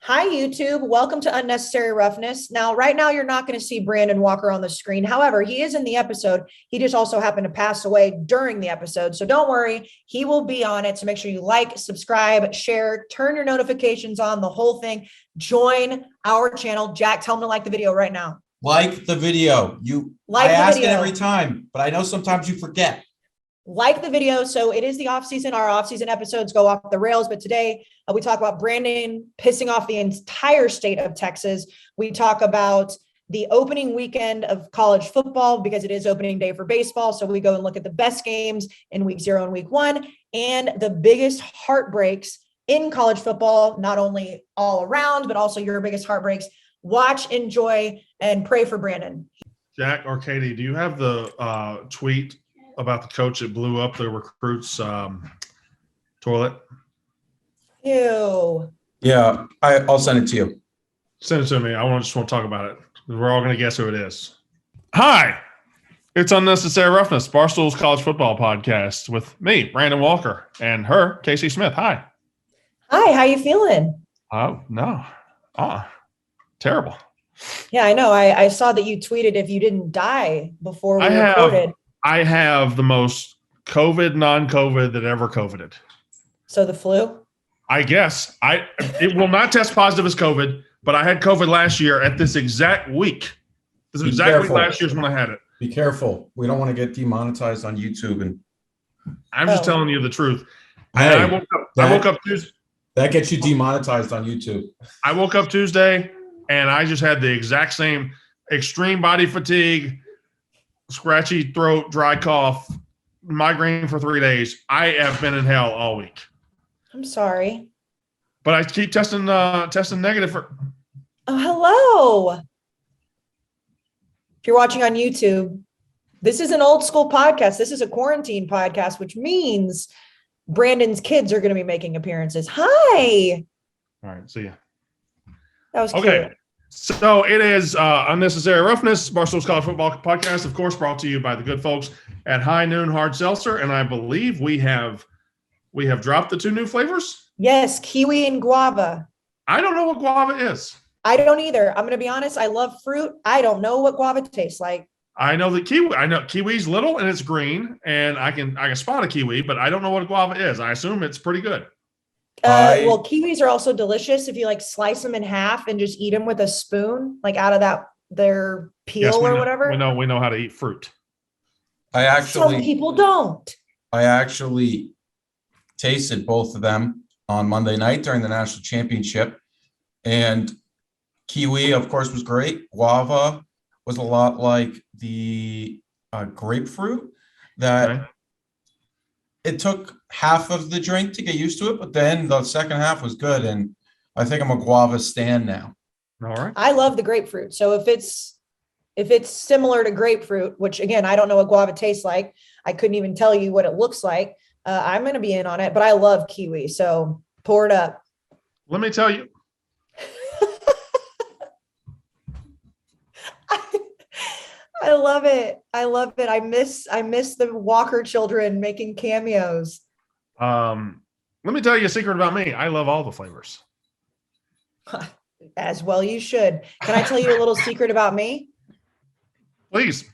Hi, YouTube. Welcome to Unnecessary Roughness. Now, right now, you're not going to see Brandon Walker on the screen. However, he is in the episode. He just also happened to pass away during the episode. So don't worry, he will be on it. So make sure you like, subscribe, share, turn your notifications on, the whole thing. Join our channel. Jack, tell him to like the video right now. Like the video. I ask it every time, but I know sometimes you forget. Like the video. So it is the off season. Our off season episodes go off the rails, but today we talk about Brandon pissing off the entire state of Texas. We talk about the opening weekend of college football because it is opening day for baseball. So we go and look at the best games in week 0 and week 1 and the biggest heartbreaks in college football, not only all around, but also your biggest heartbreaks. Watch, enjoy, and pray for Brandon. Jack or Katie, do you have the tweet about the coach that blew up the recruit's toilet? Ew. Yeah, I'll send it to you. Send it to me. I just want to talk about it. We're all going to guess who it is. Hi, it's Unnecessary Roughness, Barstool's college football podcast with me, Brandon Walker, and her, Kayce Smith. Hi. Hi, how you feeling? No. Terrible. Yeah, I know. I saw that you tweeted if you didn't die before we recorded. I have the most COVID, non-COVID that ever COVIDed. So the flu? I guess. It will not test positive as COVID, but I had COVID last year at this exact week. This exact week last year is when I had it. Be careful. We don't want to get demonetized on YouTube. And I'm just telling you the truth. Hey, I woke up Tuesday. That gets you demonetized on YouTube. I woke up Tuesday and I just had the exact same extreme body fatigue, scratchy throat, dry cough, migraine for 3 days. I have been in hell all week. I'm sorry. But I keep testing negative for. Oh, hello. If you're watching on YouTube, this is an old school podcast. This is a quarantine podcast, which means Brandon's kids are going to be making appearances. Hi. All right. See ya. That was okay. Cute. So it is Unnecessary Roughness, Barstool's college football podcast, of course, brought to you by the good folks at High Noon Hard Seltzer. And I believe we have dropped the 2 new flavors. Yes, kiwi and guava. I don't know what guava is. I don't either. I'm going to be honest. I love fruit. I don't know what guava tastes like. I know that kiwi. I know kiwi's little and it's green, and I can spot a kiwi, but I don't know what guava is. I assume it's pretty good. Well, kiwis are also delicious if you like slice them in half and just eat them with a spoon, like out of their peel or whatever. We know how to eat fruit. Some people don't. I actually tasted both of them on Monday night during the national championship, and kiwi, of course, was great. Guava was a lot like the grapefruit that. Okay. It took half of the drink to get used to it, but then the second half was good, and I think I'm a guava stan now. All right. I love the grapefruit. So if it's similar to grapefruit, which again, I don't know what guava tastes like. I couldn't even tell you what it looks like. I'm going to be in on it, but I love kiwi. So pour it up. Let me tell you. I love it. I love it. I miss the Walker children making cameos. Let me tell you a secret about me. I love all the flavors. As well you should. Can I tell you a little secret about me? Please.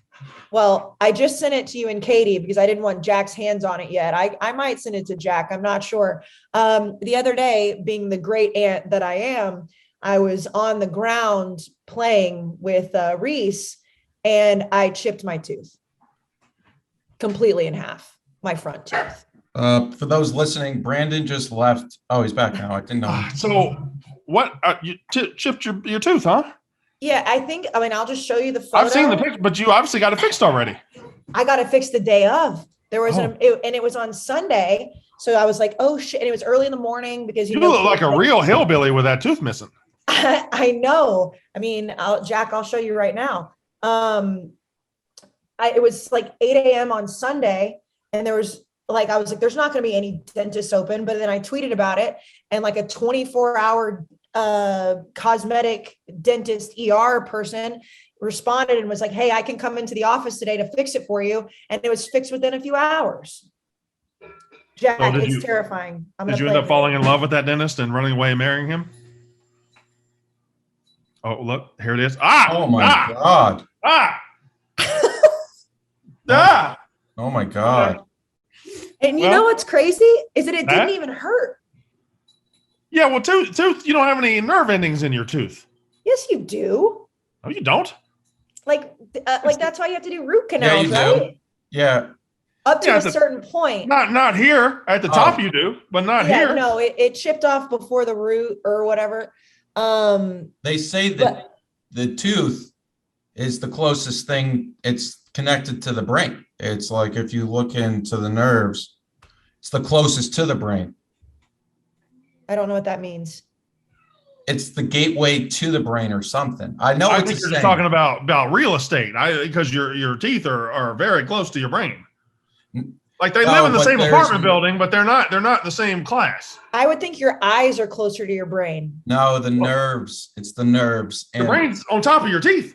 Well, I just sent it to you and Katie because I didn't want Jack's hands on it yet. I might send it to Jack. I'm not sure. The other day, being the great aunt that I am, I was on the ground playing with Reese, and I chipped my tooth completely in half, my front tooth. For those listening, Brandon just left. Oh, he's back now. I didn't know. So what? You chipped your tooth, huh? Yeah, I'll just show you the photo. I've seen the picture, but you obviously got it fixed already. I got it fixed the day of. There was and it was on Sunday. So I was like, oh shit. And it was early in the morning because you look like a real hillbilly with that tooth missing. I know. I mean, Jack, I'll show you right now. It was like 8 a.m. on Sunday, and I was like, there's not going to be any dentists open. But then I tweeted about it, and like a 24-hour cosmetic dentist ER person responded and was like, hey, I can come into the office today to fix it for you. And it was fixed within a few hours. Jack, it's terrifying. Did you end up falling in love with that dentist and running away and marrying him? Oh, look, here it is. Ah! Oh my ah, God. Ah! ah! Oh my God. And you Well, know what's crazy is that it Huh? didn't even hurt. Yeah, well, tooth, you don't have any nerve endings in your tooth. Yes, you do. No, you don't. Like that's why you have to do root Yeah, canals, you right? do. Yeah. Up to Yeah, a certain point. Not here. At the top Oh. you do, but not Yeah, here. no, it chipped off before the root or whatever. They say that the tooth is the closest thing. It's connected to the brain. It's like if you look into the nerves, it's the closest to the brain. I don't know what that means. It's the gateway to the brain or something. I know I it's think a you're saying. just talking about real estate. Because your teeth are very close to your brain. Like they live in the but same there's- apartment building, but they're not the same class. I would think your eyes are closer to your brain. No, the nerves. It's the nerves. Your And brain's on top of your teeth.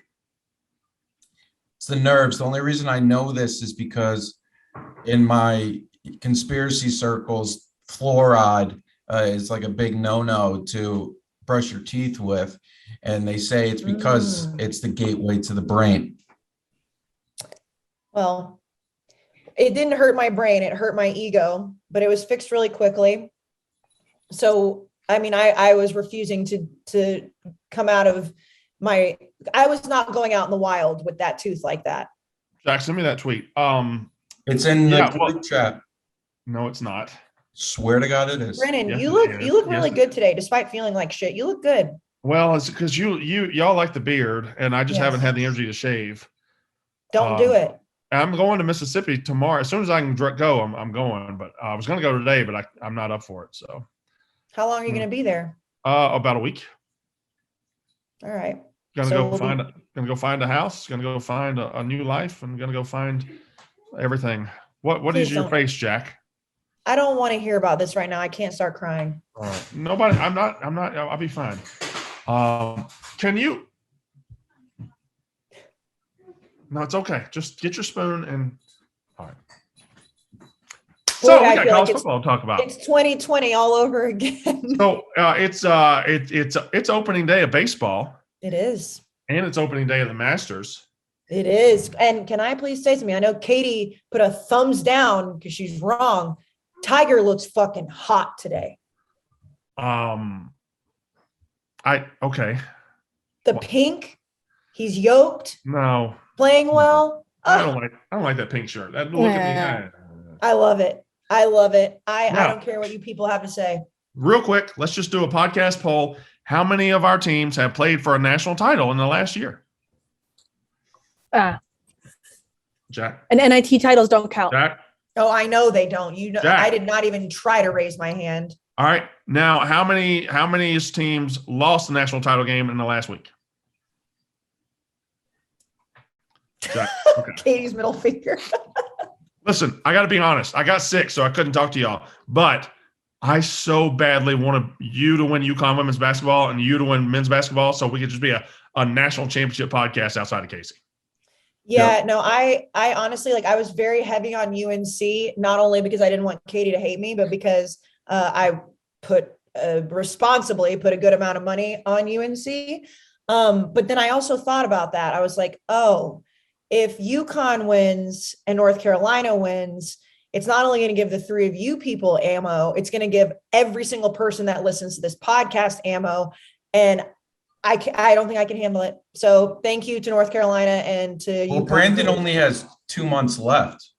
it's the nerves. The only reason I know this is because in my conspiracy circles, fluoride is like a big no-no to brush your teeth with. And they say it's because it's the gateway to the brain. Well, it didn't hurt my brain. It hurt my ego, but it was fixed really quickly. So, I mean, I was refusing to come out of I was not going out in the wild with that tooth like that. Jack, send me that tweet. It's in the Yeah, group chat. No, it's not. Swear to God, it is. Brennan, Yes, you it look is. really Yes. good today, despite feeling like shit. You look good. Well, it's because y'all like the beard, and I just Yes. haven't had the energy to shave. Don't do it. I'm going to Mississippi tomorrow. As soon as I can go, I'm going. But I was going to go today, but I'm not up for it. So How long are you going to be there? about a week. All right. Gonna So go find a house. Gonna go find a new life, and gonna go find everything. What Please is your don't. face, Jack? I don't want to hear about this right now. I can't start crying. Nobody. I'm not. I'll be fine. Can you? No, it's okay. Just get your spoon and. All right. So Boy, I we got feel college like football to talk about. It's 2020 all over again. So it's opening day of baseball, It is. and it's opening day of the Masters. It is. And can I please say something? I know Katie put a thumbs down because she's wrong. Tiger looks fucking hot today. Okay. The pink, he's yoked, No, playing well. I Oh, don't like that pink shirt. That look at me. I love it. I love it. I Yeah. don't care what you people have to say. Real quick, let's just do a podcast poll. How many of our teams have played for a national title in the last year? Jack. And NIT titles don't count. Jack. Oh, I know they don't. You know, Jack. I did not even try to raise my hand. All right. Now, how many teams lost the national title game in the last week? Jack. Okay. Katie's middle finger. Listen, I got to be honest. I got sick, so I couldn't talk to y'all. But I so badly wanted you to win UConn women's basketball and you to win men's basketball, so we could just be a national championship podcast outside of Kayce. Yeah, no, I honestly, like, I was very heavy on UNC, not only because I didn't want Katie to hate me, but because I responsibly put a good amount of money on UNC. But then I also thought about that. I was like, oh, if UConn wins and North Carolina wins, it's not only going to give the three of you people ammo, it's going to give every single person that listens to this podcast ammo. And I don't think I can handle it. So thank you to North Carolina and to Well, UConn. Brandon only has 2 months left.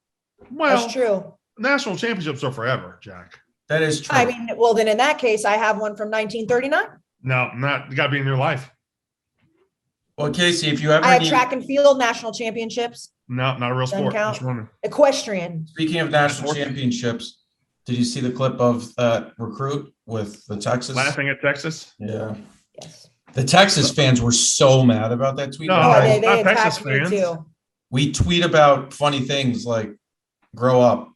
Well, That's true. national championships are forever, Jack. That is true. I mean, well, then in that case, I have one from 1939. No, got to be in your life. Well, Kayce, if you ever I have need, track and field national championships, No, not a real Doesn't sport. count. Just running. equestrian. speaking of national championships, did you see the clip of that recruit with the Texas? Laughing at Texas. Yeah. Yes. The Texas fans were so mad about that tweet. No, Oh, Guys, they not attacked Texas me fans. too. We tweet about funny things like grow up.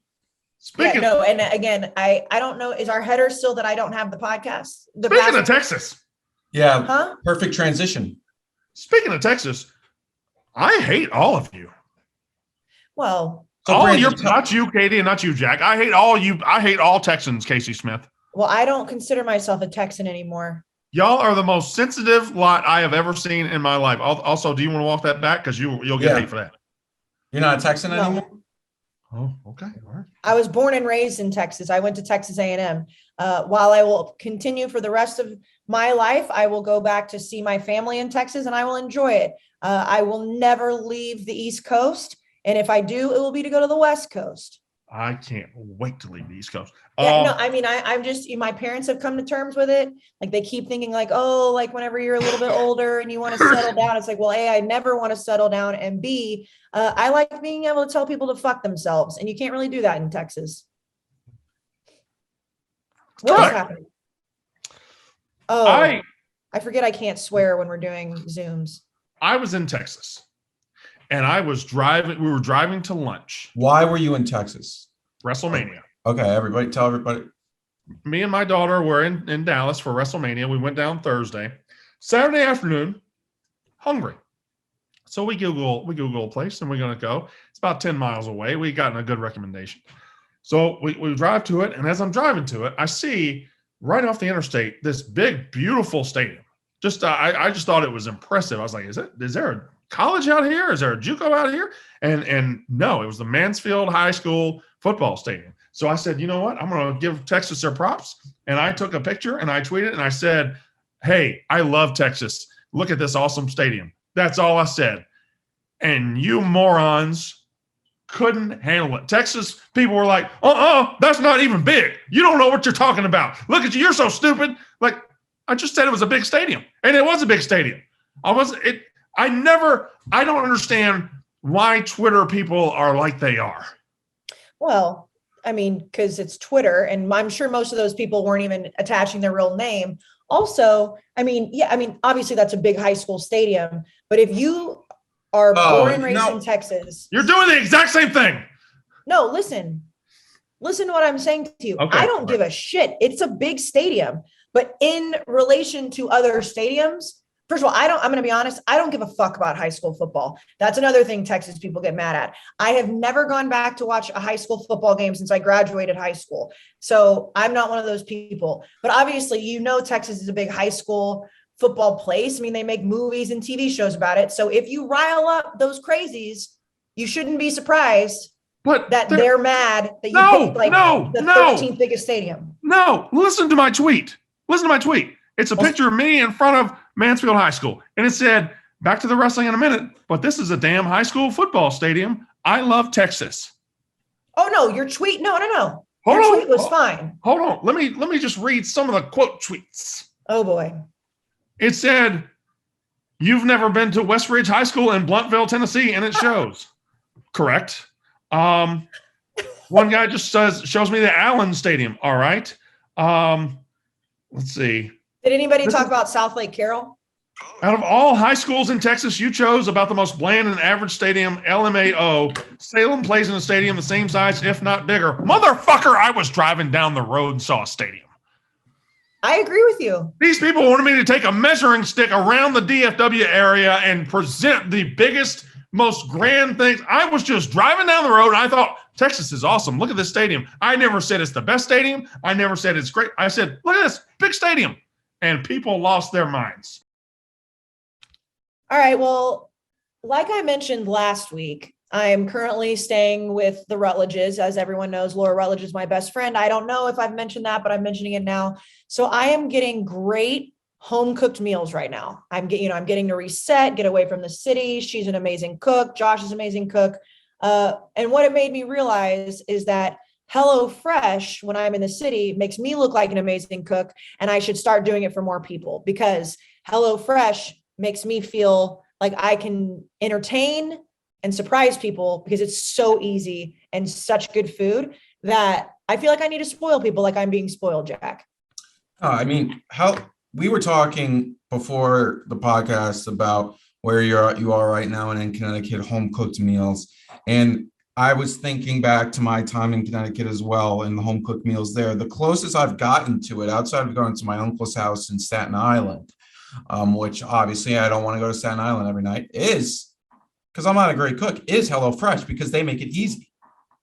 Speaking, Yeah, no, and again, I don't know. Is our header still that I don't have the podcast? The speaking of password? Texas, Yeah. Huh? Perfect transition. speaking of Texas, I hate all of you. Well, So All Brandon, you, not you, Katie, and not you, Jack. I hate all you. I hate all Texans, Casey Smith. well, I don't consider myself a Texan anymore. Y'all are the most sensitive lot I have ever seen in my life. Also, do you want to walk that back? Because you'll get hate for that. You're not a Texan No. anymore? Oh, okay. All right. I was born and raised in Texas. I went to Texas A&M. While I will continue for the rest of my life, I will go back to see my family in Texas and I will enjoy it. I will never leave the East Coast. And if I do, it will be to go to the West Coast. I can't wait to leave the East Coast. Yeah, no, I mean, I'm just, my parents have come to terms with it. Like they keep thinking like, oh, like whenever you're a little bit older and you want to settle down, it's like, well, A, I never want to settle down. And B, I like being able to tell people to fuck themselves. And you can't really do that in Texas. What is happening? Oh, I forget I can't swear when we're doing Zooms. I was in Texas and we were driving to lunch. Why were you in Texas? WrestleMania. Okay, tell everybody. Me and my daughter were in Dallas for WrestleMania. We went down Thursday. Saturday afternoon, hungry. So we Google a place and we're going to go. It's about 10 miles away. We gotten a good recommendation. So we drive to it. And as I'm driving to it, I see right off the interstate, this big, beautiful stadium. I just thought it was impressive. I was like, is there a college out here? Is there a JUCO out here? And no, it was the Mansfield High School football stadium. So I said, you know what? I'm going to give Texas their props. And I took a picture and I tweeted and I said, hey, I love Texas. Look at this awesome stadium. That's all I said. And you morons couldn't handle it. Texas people were like, that's not even big. You don't know what you're talking about. Look at you. You're so stupid. Like, I just said it was a big stadium. And it was a big stadium. I don't understand why Twitter people are like they are. Well, I mean, because it's Twitter, and I'm sure most of those people weren't even attaching their real name. Also, obviously that's a big high school stadium, but if you are born and raised in Texas, you're doing the exact same thing. No, listen to what I'm saying to you. Okay, I don't give a shit. It's a big stadium, but in relation to other stadiums, first of all, I'm going to be honest. I don't give a fuck about high school football. That's another thing Texas people get mad at. I have never gone back to watch a high school football game since I graduated high school. So I'm not one of those people, but obviously, Texas is a big high school football place. I mean, they make movies and TV shows about it. So if you rile up those crazies, you shouldn't be surprised that they're mad that you picked the 13th biggest stadium. No, listen to my tweet. It's a picture of me in front of Mansfield High School. And it said, back to the wrestling in a minute, but this is a damn high school football stadium. I love Texas. Oh, no, your tweet. No. Your tweet was fine. Hold on. Let me just read some of the quote tweets. Oh, boy. It said, you've never been to West Ridge High School in Blunttville, Tennessee, and it shows. Correct. One guy just shows me the Allen Stadium. All right. Let's see. Did anybody talk about South Lake Carroll? Out of all high schools in Texas, you chose about the most bland and average stadium, LMAO. Salem plays in a stadium the same size, if not bigger. Motherfucker, I was driving down the road and saw a stadium. I agree with you. These people wanted me to take a measuring stick around the DFW area and present the biggest, most grand things. I was just driving down the road and I thought, Texas is awesome. Look at this stadium. I never said it's the best stadium. I never said it's great. I said, look at this big stadium. And people lost their minds. All right. Well, like I mentioned last week, I am currently staying with the Rutledges. As everyone knows, Laura Rutledge is my best friend. I don't know if I've mentioned that, but I'm mentioning it now. So I am getting great home cooked meals right now. I'm getting to reset, get away from the city. She's an amazing cook. Josh is an amazing cook. And what it made me realize is that HelloFresh, when I'm in the city, makes me look like an amazing cook, and I should start doing it for more people because HelloFresh makes me feel like I can entertain and surprise people because it's so easy and such good food that I feel like I need to spoil people like I'm being spoiled, Jack. We were talking before the podcast about where you are right now and in Connecticut, home cooked meals. And I was thinking back to my time in Connecticut as well and the home cooked meals there. The closest I've gotten to it outside of going to my uncle's house in Staten Island, which obviously I don't want to go to Staten Island every night, is because I'm not a great cook, is HelloFresh because they make it easy.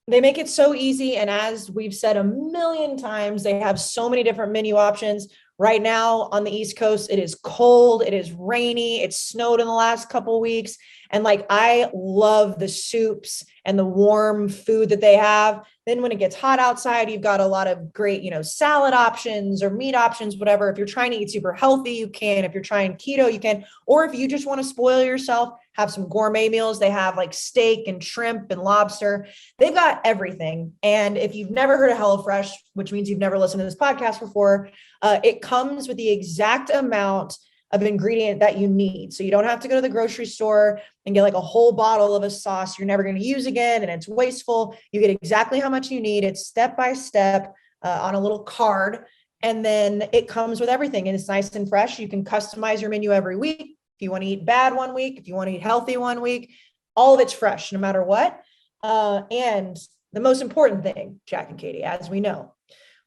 They make it so easy. And as we've said a million times, they have so many different menu options. Right now on the East Coast, it is cold, it is rainy, it snowed in the last couple of weeks. And like, I love the soups and the warm food that they have. Then when it gets hot outside, you've got a lot of great, salad options or meat options, whatever. If you're trying to eat super healthy, you can. If you're trying keto, you can. Or if you just want to spoil yourself, have some gourmet meals. They have like steak and shrimp and lobster. They've got everything. And if you've never heard of HelloFresh, which means you've never listened to this podcast before, it comes with the exact amount of ingredient that you need. So you don't have to go to the grocery store and get like a whole bottle of a sauce you're never going to use again and it's wasteful. You get exactly how much you need. It's step by step on a little card. And then it comes with everything and it's nice and fresh. You can customize your menu every week. If you want to eat bad one week, if you want to eat healthy one week, all of it's fresh no matter what. And the most important thing, Jack and Katie, as we know,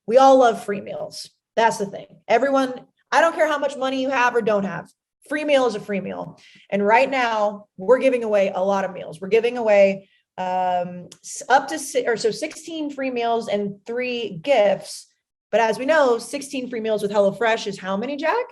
we all love free meals. That's the thing. Everyone, I don't care how much money you have or don't have. Free meal is a free meal. And right now we're giving away a lot of meals. We're giving away up to 16 free meals and 3 gifts. But as we know, 16 free meals with HelloFresh is how many, Jack?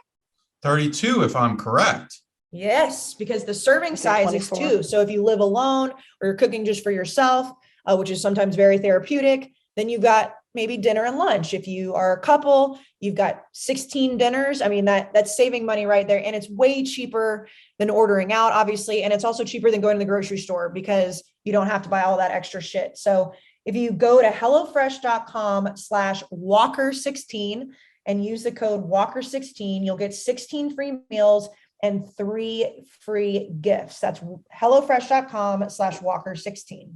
32, if I'm correct. Yes, because the serving size is 24. 2. So if you live alone or you're cooking just for yourself, which is sometimes very therapeutic, then you've got maybe dinner and lunch. If you are a couple, you've got 16 dinners. I mean, that's saving money right there. And it's way cheaper than ordering out, obviously. And it's also cheaper than going to the grocery store because you don't have to buy all that extra shit. So if you go to HelloFresh.com/Walker16 and use the code Walker16, you'll get 16 free meals and 3 free gifts. That's HelloFresh.com/Walker16.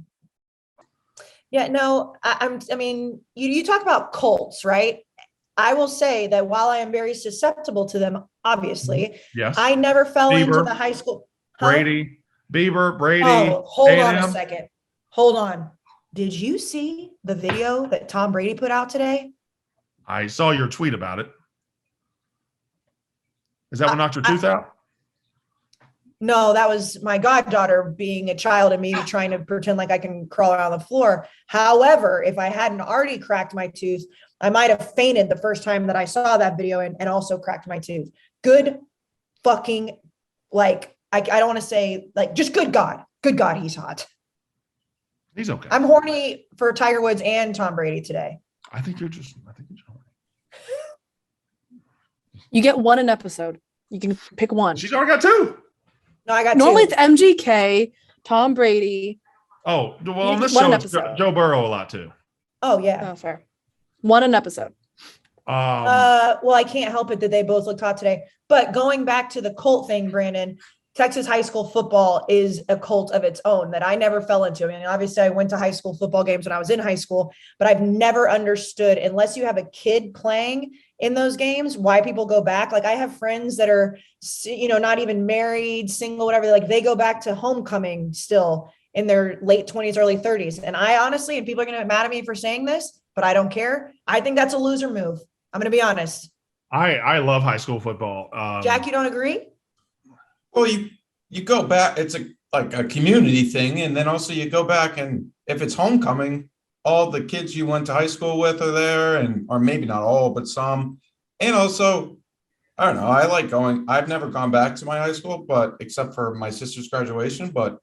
Yeah, no, I mean, you talk about cults, right? I will say that while I am very susceptible to them, obviously, Yes. I never fell into Bieber, the high school. Brady, Bieber, Brady. Oh, hold on a A&M. second. Hold on. Did you see the video that Tom Brady put out today? I saw your tweet about it. Is that what knocked your tooth out? No, that was my goddaughter being a child and me trying to pretend like I can crawl around the floor. However, if I hadn't already cracked my tooth, I might have fainted the first time that I saw that video and also cracked my tooth. Good fucking, like, I don't want to say, like, just good God. Good God, he's hot. He's okay. I'm horny for Tiger Woods and Tom Brady today. I think you're horny. You get one an episode. You can pick one. She's already got 2. No, I got Normally 2. it's MGK, Tom Brady. Oh, well, on this One show, it's episode. Joe Burrow a lot too. Oh, yeah. Oh, fair. One an episode. Well, I can't help it that they both looked hot today. But going back to the cult thing, Brandon, Texas high school football is a cult of its own that I never fell into. I mean, obviously I went to high school football games when I was in high school, but I've never understood, unless you have a kid playing in those games, why people go back. Like, I have friends that are, not even married, single, whatever. Like, they go back to homecoming still in their late 20s, early 30s. And I honestly, and people are going to get mad at me for saying this, but I don't care. I think that's a loser move. I'm going to be honest. I love high school football. Jack, you don't agree? Well, you go back, it's like a community thing, and then also you go back, and if it's homecoming, all the kids you went to high school with are there, or maybe not all, but some. And also, I don't know, I like going. I've never gone back to my high school, but except for my sister's graduation, but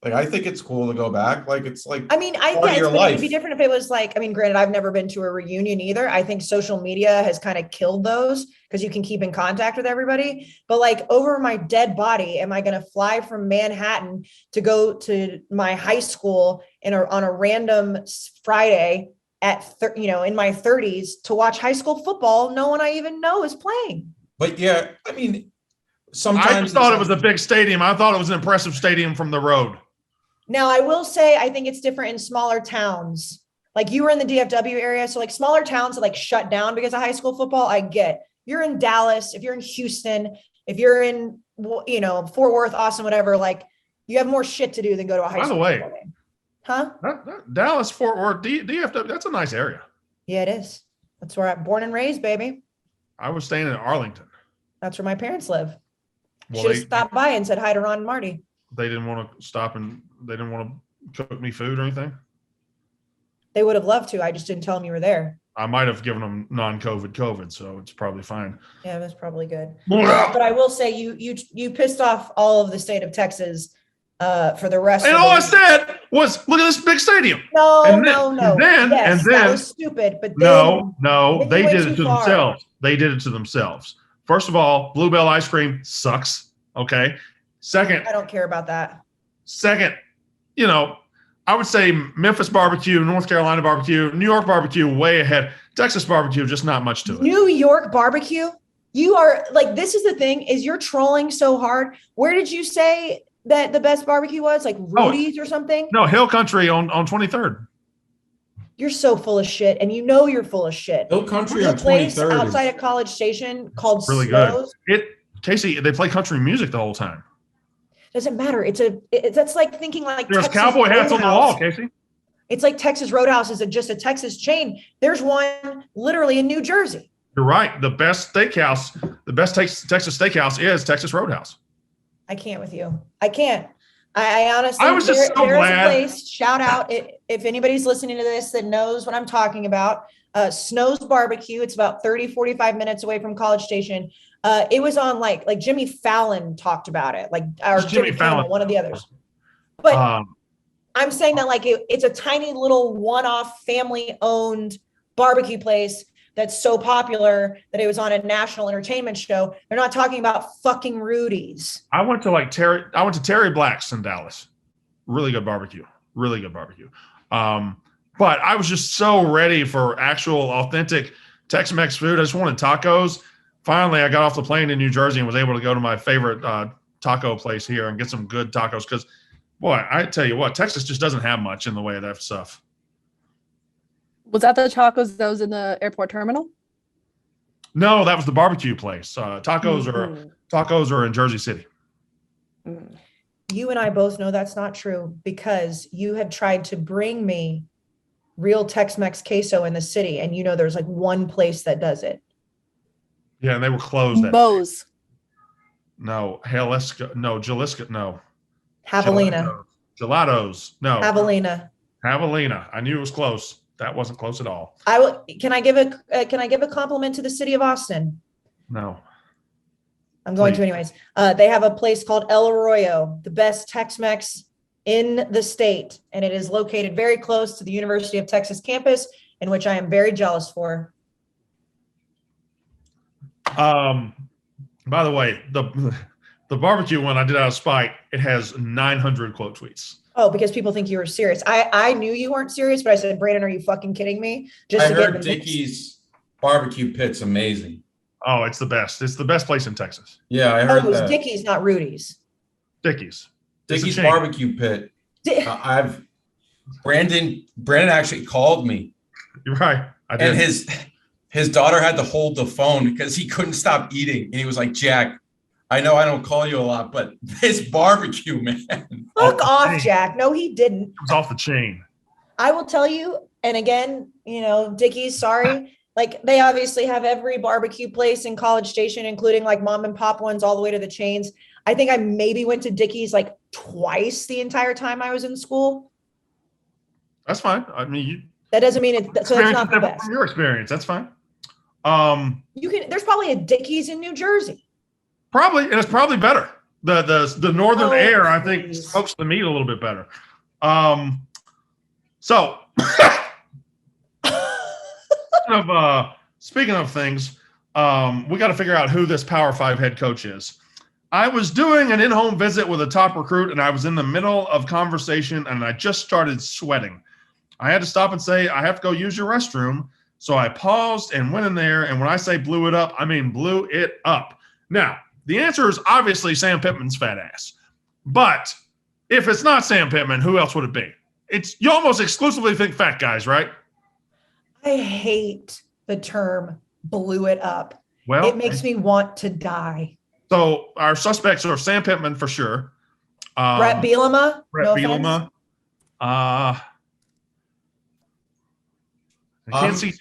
like, I think it's cool to go back. Like, it's like, I mean, part of your it'd life. be different if it was like, I mean, granted, I've never been to a reunion either. I think social media has kind of killed those because you can keep in contact with everybody. But like, over my dead body, am I going to fly from Manhattan to go to my high school on a random Friday at, in my 30s to watch high school football? No one I even know is playing. But yeah, I mean, I sometimes just thought it was a big stadium. I thought it was an impressive stadium from the road. Now, I will say, I think it's different in smaller towns. Like, you were in the DFW area. So like, smaller towns that like shut down because of high school football, I get. You're in Dallas, if you're in Houston, if you're in, Fort Worth, Austin, whatever, like, you have more shit to do than go to a high school football game. Huh? Dallas, Fort Worth, DFW, that's a nice area. Yeah, it is. That's where I'm born and raised, baby. I was staying in Arlington. That's where my parents live. Well, Should have stopped by and said hi to Ron and Marty. They didn't want to stop and they didn't want to cook me food or anything. They would have loved to. I just didn't tell them you were there. I might have given them non-COVID, so it's probably fine. Yeah, that's probably good. But I will say you pissed off all of the state of Texas for the rest And of all the I week. said was, look at this big stadium. No, And then- no, no. and then- Yes, and that then- was stupid. But No, then you they went did it too to far. themselves. They did it to themselves. First of all, Bluebell ice cream sucks. Okay. Second, I don't care about that. I would say Memphis barbecue, North Carolina barbecue, New York barbecue, way ahead. Texas barbecue, just not much to it. New York barbecue. You are like, this is the thing, is you're trolling so hard. Where did you say that the best barbecue was? Like Rudy's or something? No, Hill Country on 23rd. You're so full of shit, and you know you're full of shit. Hill Country There's on a place 23rd. outside of College Station called Really Snows. good. Kayce, they play country music the whole time. Doesn't matter. That's like thinking like There's Texas cowboy hats on the wall, Roadhouse. Kayce. It's like Texas Roadhouse is just a Texas chain. There's one literally in New Jersey. You're right. The best steakhouse, the best Texas steakhouse is Texas Roadhouse. I can't with you. I can't. I honestly, I was just so there is glad. a place, shout out, if anybody's listening to this that knows what I'm talking about, Snow's Barbecue. It's about 30, 45 minutes away from College Station. It was on like Jimmy Fallon talked about it, or Jimmy Jimmy Fallon. Fallon, one of the others. But I'm saying that like it's a tiny little one-off family-owned barbecue place that's so popular that it was on a national entertainment show. They're not talking about fucking Rudy's. I went to Terry Black's in Dallas. Really good barbecue. Really good barbecue. But I was just so ready for actual authentic Tex-Mex food. I just wanted tacos. Finally, I got off the plane in New Jersey and was able to go to my favorite taco place here and get some good tacos. Because, boy, I tell you what, Texas just doesn't have much in the way of that stuff. Was that the tacos that was in the airport terminal? No, that was the barbecue place. Tacos are in Jersey City. Mm. You and I both know that's not true because you had tried to bring me real Tex-Mex queso in the city, and you know there's like one place that does it. Yeah, and they were closed. Moe's. No, Jalisco. No, Jalisco. No. Javelina. Gelatos. No. Javelina. Javelina. I knew it was close. That wasn't close at all. Can I give a compliment to the city of Austin? No. I'm going Please. to anyways. They have a place called El Arroyo, the best Tex-Mex in the state, and it is located very close to the University of Texas campus, in which I am very jealous for. By the way, the barbecue one I did out of spite, it has 900 quote tweets. Oh, because people think you were serious. I knew you weren't serious, but I said, Brandon, are you fucking kidding me? I to heard get Dickie's barbecue pit's amazing. Oh, it's the best. It's the best place in Texas. Yeah, I Oh, heard it was that. Dickie's, not Rudy's. Dickie's. It's a Dickie's chain. barbecue pit. Brandon actually called me, You're right. I did. and his daughter had to hold the phone because he couldn't stop eating, and he was like, "Jack, I know I don't call you a lot, but this barbecue, man." Fuck the off, chain. Jack. No, he didn't. It was off the chain. I will tell you, and again, Dickie's, sorry. Like, they obviously have every barbecue place in College Station, including like mom and pop ones all the way to the chains. I think I maybe went to Dickie's like twice the entire time I was in school. That's fine. I mean, That doesn't mean so it's experience not is the different best. from your experience. That's fine. There's probably a Dickie's in New Jersey. Probably, and it's probably better. The northern Oh, air, I think, please. soaks the meat a little bit better. So speaking of things, we got to figure out who this Power 5 head coach is. I was doing an in-home visit with a top recruit, and I was in the middle of conversation, and I just started sweating. I had to stop and say, I have to go use your restroom. So I paused and went in there, and when I say blew it up, I mean blew it up. Now, the answer is obviously Sam Pittman's fat ass. But if it's not Sam Pittman, who else would it be? You almost exclusively think fat guys, right? I hate the term blew it up. Well, It makes me want to die. so our suspects are Sam Pittman for sure. Brett Bielema. Brett no offense. Bielema. I can't see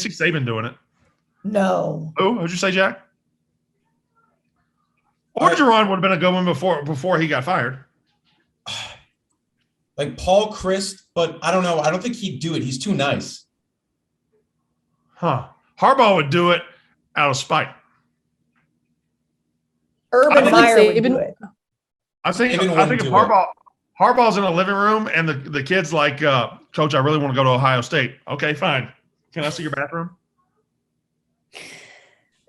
Saban doing it. No. Oh, what'd you say, Jack? Orgeron would have been a good one before he got fired. Like Paul Christ, but I don't know. I don't think he'd do it. He's too nice. Harbaugh would do it out of spite. Urban think Meyer would do Saban- it. I think Saban if wouldn't do Harbaugh's in a living room and the kid's like, Coach, I really want to go to Ohio State. Okay, fine. Can I see your bathroom?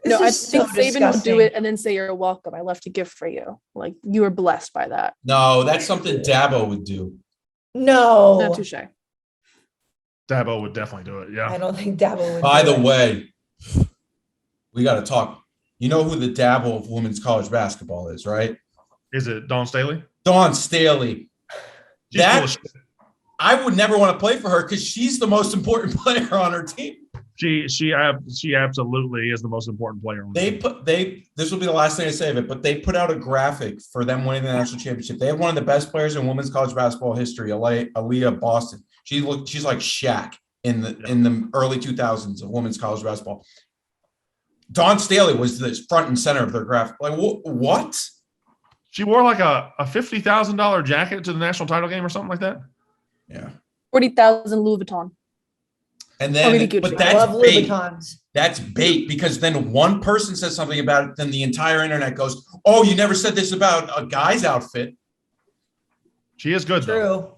No, I This is think so Saban would disgusting. do it and then say, "You're welcome. I left a gift for you." Like you were blessed by that. No, that's something Dabo would do. No, Not touche. Dabo would definitely do it. I Yeah. don't think Dabo would. By do the it. way, we got to talk. You know who the Dabo of women's college basketball is, right? Is it Dawn Staley? Dawn Staley. She's full of That shit. I would never want to play for her because she's the most important player on her team. She absolutely is the most important player. On the team. This will be the last thing I say of it, but they put out a graphic for them winning the national championship. They have one of the best players in women's college basketball history, Aaliyah Boston. She's like Shaq in the early 2000s of women's college basketball. Dawn Staley was the front and center of their graphic. Like what? She wore like a $50,000 jacket to the national title game or something like that. Yeah. 40,000 Louis Vuitton. And Or maybe then, Gucci. but I that's love Louis bait. Vuittons. That's bait because then one person says something about it, then the entire internet goes, "Oh, you never said this about a guy's outfit." She is good though. True.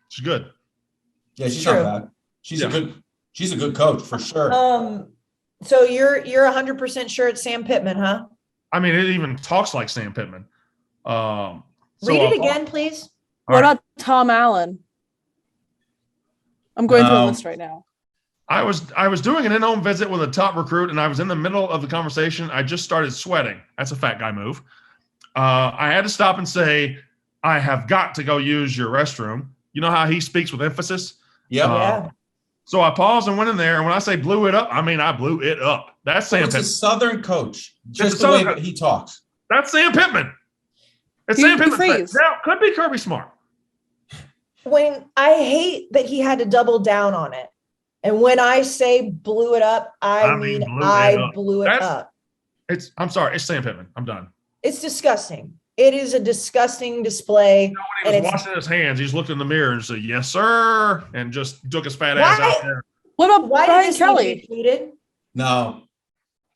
She's good. Yeah, she's True. not bad. She's a good coach for sure. So you're 100% sure it's Sam Pittman, huh? I mean, it even talks like Sam Pittman. So Read I'll- it again, please. All What right. about Tom Allen? I'm going through a No. list right now. I was doing an in-home visit with a top recruit, and I was in the middle of the conversation. I just started sweating. That's a fat guy move. I had to stop and say, "I have got to go use your restroom." You know how he speaks with emphasis. Yep. Yeah. So I paused and went in there, and when I say blew it up, I mean I blew it up. That's Sam It's a Pittman. Southern coach. Just It's the a way Southern- that he talks. That's Sam Pittman. It's He- Sam he Pittman. frees. Now could be Kirby Smart. When I hate that he had to double down on it. And when I say blew it up, I mean blew it I up. blew it That's- up. I'm sorry. It's Sam Pittman. I'm done. It's disgusting. It is a disgusting display. When And he was it's- washing his hands, he just looked in the mirror and said, "Yes, sir," and just took his fat ass Why? out there. What about Why did Brian this Kelly? need to be tweeted? No.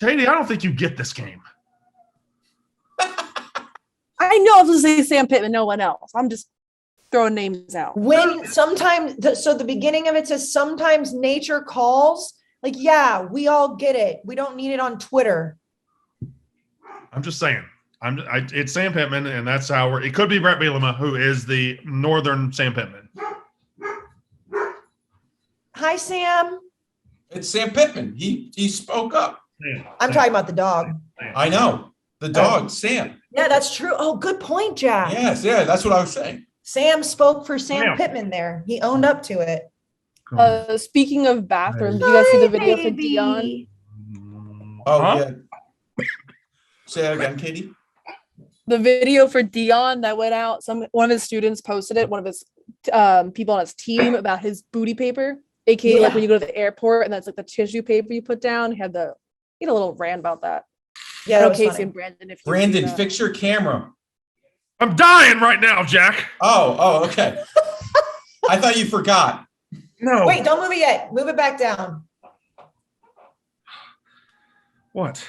Katie, I don't think you get this game. I know I was going to say Sam Pittman, no one else. I'm just throwing names out. When sometimes, so the beginning of it says sometimes nature calls. Like, yeah, we all get it. We don't need it on Twitter. I'm just saying. It's Sam Pittman, and that's how it could be Brett Bielema, who is the northern Sam Pittman. Hi, Sam. It's Sam Pittman. He spoke up. I'm talking about the dog. I know. The dog, Sam. Yeah, that's true. Oh, good point, Jack. Yes, yeah, that's what I was saying. Sam spoke for Sam Yeah. Pittman there. He owned up to it. Speaking of bathrooms, did you guys see the video for Hi, Dion? baby. Oh, Huh? yeah. Say that again, Katie. The video for Dion that went out. One of his students posted it. One of his people on his team about his booty paper, aka like Yeah. when you go to the airport and that's like the tissue paper you put down. He had a little rant about that. Yeah, I that know was Kayce funny. and Brandon. If you Brandon, see that. fix your camera. I'm dying right now, Jack. Oh, okay. I thought you forgot. No. Wait, don't move it yet. Move it back down. What?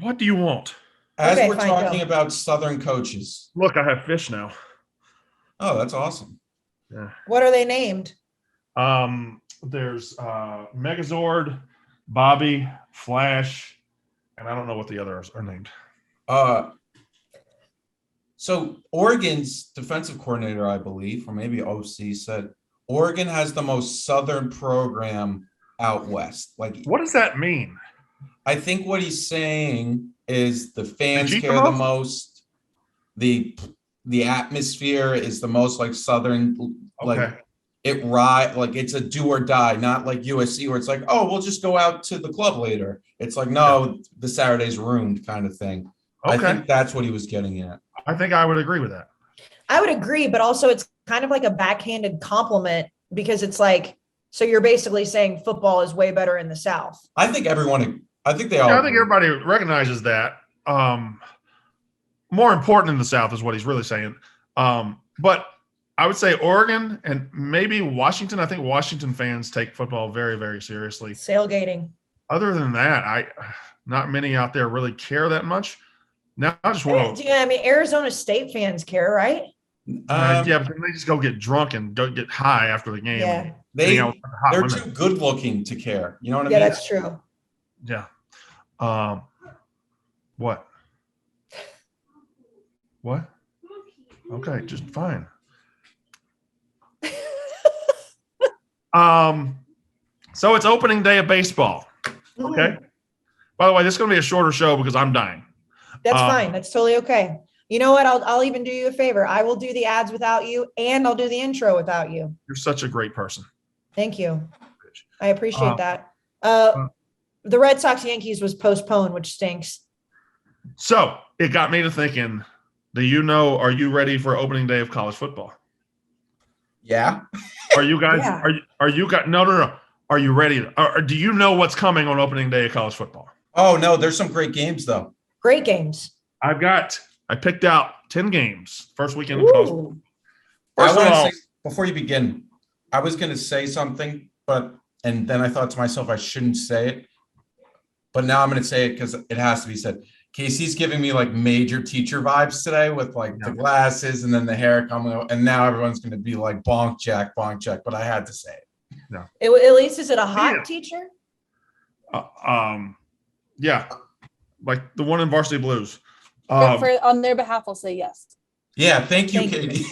What do you want? As Okay, we're fine, talking go. about Southern coaches. Look, I have fish now. Oh, that's awesome. What are they named? There's Megazord, Bobby, Flash, and I don't know what the others are named. So Oregon's defensive coordinator, I believe, or maybe OC, said Oregon has the most Southern program out west. Like, What does that mean? I think what he's saying is the fans cheat the care the most? most. The atmosphere is the most like Southern, like Okay. like it's a do or die, not like USC where it's like, oh, we'll just go out to the club later. It's like, no, the Saturday's ruined kind of thing. I Okay. think that's what he was getting at. I think I would agree with that. I would agree, but also it's kind of like a backhanded compliment because it's like, so you're basically saying football is way better in the South. I think they all. I think everybody recognizes that. More important in the South is what he's really saying. But I would say Oregon and maybe Washington. I think Washington fans take football very, very seriously. Sailgating. Other than that, not many out there really care that much. Now I just want to. Yeah, I mean, Arizona State fans care, right? Yeah, but then they just go get drunk and go get high after the game. Yeah. They're too good looking to care. You know what I mean? Yeah, that's true. Yeah. What? What? Okay, just fine. So it's opening day of baseball. Okay. By the way, this is going to be a shorter show because I'm dying. That's fine. That's totally okay. You know what? I'll even do you a favor. I will do the ads without you, and I'll do the intro without you. You're such a great person. Thank you. I appreciate that. The Red Sox Yankees was postponed, which stinks. So it got me to thinking, are you ready for opening day of college football? Yeah. Are you guys, Yeah. no. Are you ready? Or do you know what's coming on opening day of college football? Oh, no, there's some great games, though. Great games. I picked out 10 games first weekend of college football. First of all, Before you begin, I was going to say something, and then I thought to myself, I shouldn't say it. But now I'm going to say it because it has to be said. Kayce's giving me like major teacher vibes today with like the glasses and then the hair coming out. And now everyone's going to be like bonk check. But I had to say it. No. At least is it a hot teacher? Yeah. Like the one in Varsity Blues. On their behalf, I'll say yes. Yeah. Thank you, Katie.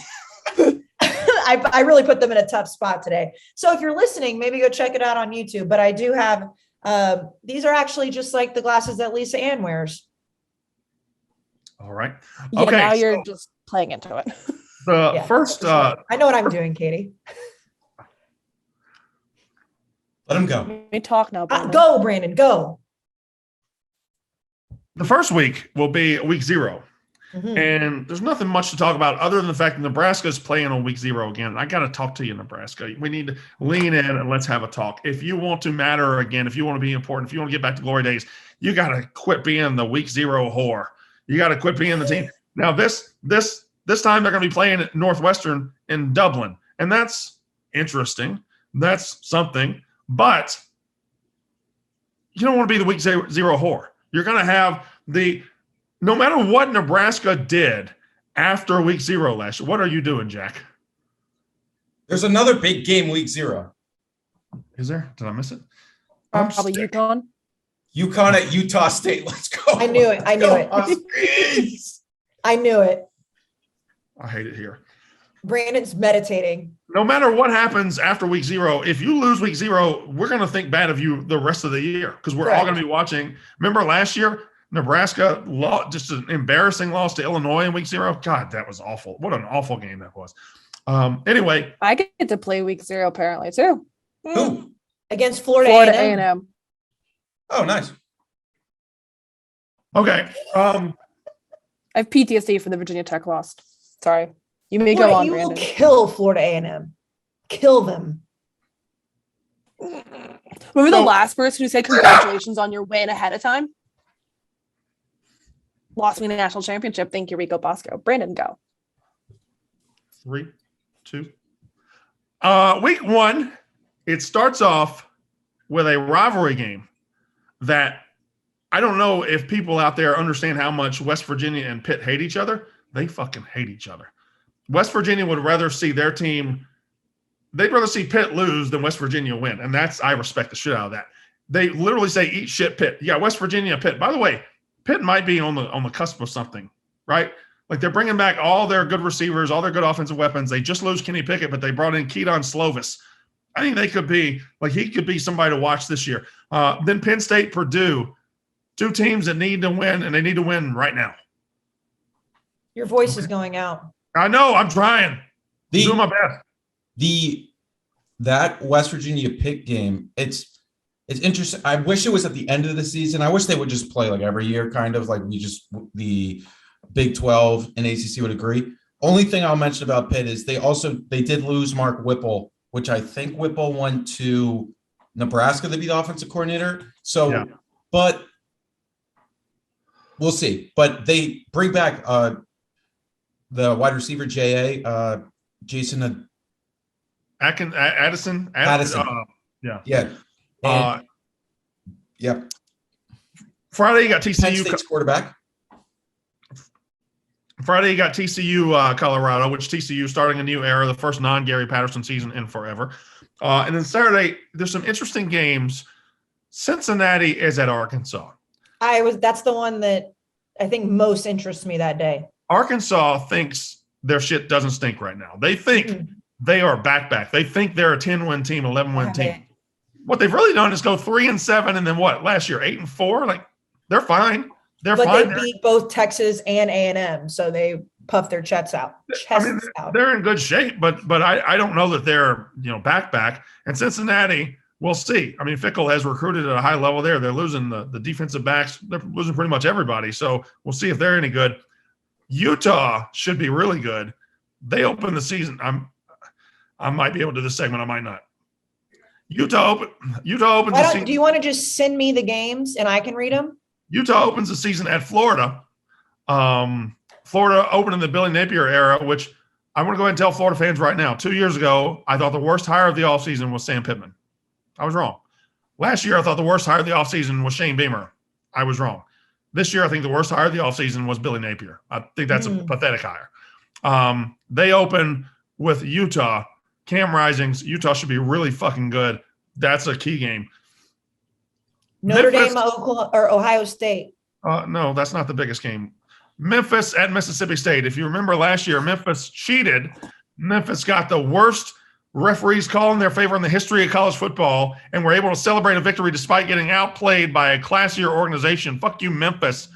I really put them in a tough spot today. So if you're listening, maybe go check it out on YouTube. But I do have, these are actually just like the glasses that Lisa Ann wears. All right. Yeah, Okay. now you're just playing into it. The first. I know what I'm doing, Katie. Let him go. Let me talk now, Brandon. Go, Brandon, go. The first week will be week 0. Mm-hmm. And there's nothing much to talk about other than the fact that Nebraska is playing on week 0 again. I got to talk to you, Nebraska. We need to lean in and let's have a talk. If you want to matter again, if you want to be important, if you want to get back to glory days, you got to quit being the week 0 whore. You got to quit being the team. Now, this time they're going to be playing at Northwestern in Dublin, and that's interesting. That's something. But you don't want to be the week 0 whore. You're going to have no matter what Nebraska did after week 0 last year. What are you doing, Jack? There's another big game week 0. Is there? Did I miss it? Probably UConn. UConn at Utah State. Let's go. I knew it. I knew it. I knew it. I hate it here. Brandon's meditating. No matter what happens after week 0, if you lose week 0, we're going to think bad of you the rest of the year because we're all going to be watching. Remember last year, Nebraska just an embarrassing loss to Illinois in week 0. God, that was awful. What an awful game that was. Anyway. I get to play week 0 apparently too. Who? Against Florida A&M. Oh, nice. Okay. I have PTSD from the Virginia Tech loss. Sorry. You may go on, you Brandon. Will kill Florida A&M. Kill them. Remember the last person who said congratulations on your win ahead of time? Lost me the national championship. Thank you, Rico Bosco. Brandon, go. 3, 2. Week 1, it starts off with a rivalry game that I don't know if people out there understand how much West Virginia and Pitt hate each other. They fucking hate each other. West Virginia would rather see their team, they'd rather see Pitt lose than West Virginia win. And I respect the shit out of that. They literally say, eat shit, Pitt. Yeah, West Virginia, Pitt. By the way, Pitt might be on the cusp of something, right? Like they're bringing back all their good receivers, all their good offensive weapons. They just lose Kenny Pickett, but they brought in Keaton Slovis. I think they could be, he could be somebody to watch this year. Then Penn State, Purdue, 2 teams that need to win, and they need to win right now. Your voice is going out. I know. I'm trying. I'm doing my best. That West Virginia Pitt game, it's interesting. I wish it was at the end of the season. I wish they would just play like every year, kind of like the Big 12 and ACC would agree. Only thing I'll mention about Pitt is they did lose Mark Whipple, which I think Whipple went to Nebraska to be the offensive coordinator. So, yeah. But we'll see. But they bring back the wide receiver, J.A. Jason Addison. Addison. Yeah. Yeah. And, yep. Friday you got Penn TCU. State's quarterback. Friday you got TCU Colorado, which TCU starting a new era, the first non-Gary Patterson season in forever. And then Saturday there's some interesting games. Cincinnati is at Arkansas. That's the one that I think most interests me that day. Arkansas thinks their shit doesn't stink right now. They think they are back. They think they're a 10-win team, 11-win team. What they've really done is go 3-7, and then what? Last year 8-4. Like they're fine. But they beat both Texas and A&M, so they puff their chests out. They're in good shape, but I don't know that they're back. And Cincinnati, we'll see. I mean, Fickle has recruited at a high level there. They're losing the defensive backs. They're losing pretty much everybody. So we'll see if they're any good. Utah should be really good. They open the season. I might be able to do this segment. I might not. Utah opens the season. Do you want to just send me the games and I can read them? Utah opens the season at Florida. Florida opened in the Billy Napier era, which I'm going to go ahead and tell Florida fans right now. 2 years ago, I thought the worst hire of the offseason was Sam Pittman. I was wrong. Last year, I thought the worst hire of the offseason was Shane Beamer. I was wrong. This year, I think the worst hire of the offseason was Billy Napier. I think that's a pathetic hire. They open with Utah. Cam Risings. Utah should be really fucking good. That's a key game. Notre Dame, Oklahoma, or Ohio State. No, that's not the biggest game. Memphis at Mississippi State. If you remember last year, Memphis cheated. Memphis got the worst referees call in their favor in the history of college football and were able to celebrate a victory despite getting outplayed by a classier organization. Fuck you, Memphis.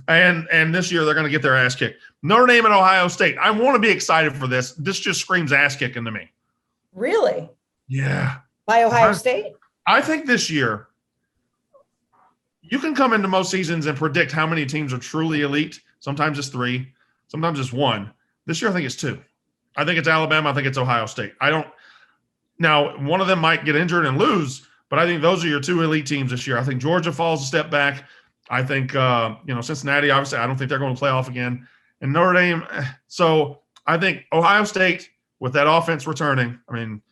and this year they're going to get their ass kicked. Notre Dame and Ohio State. I want to be excited for this. This just screams ass kicking to me. Really? Yeah. By Ohio State? I think this year you can come into most seasons and predict how many teams are truly elite. Sometimes it's 3, sometimes it's 1. This year I think it's 2. I think it's Alabama. I think it's Ohio State. Now one of them might get injured and lose, but I think those are your 2 elite teams this year. I think Georgia falls a step back. I think Cincinnati, obviously, I don't think they're going to play off again. And Notre Dame. So I think Ohio State with that offense returning. I mean,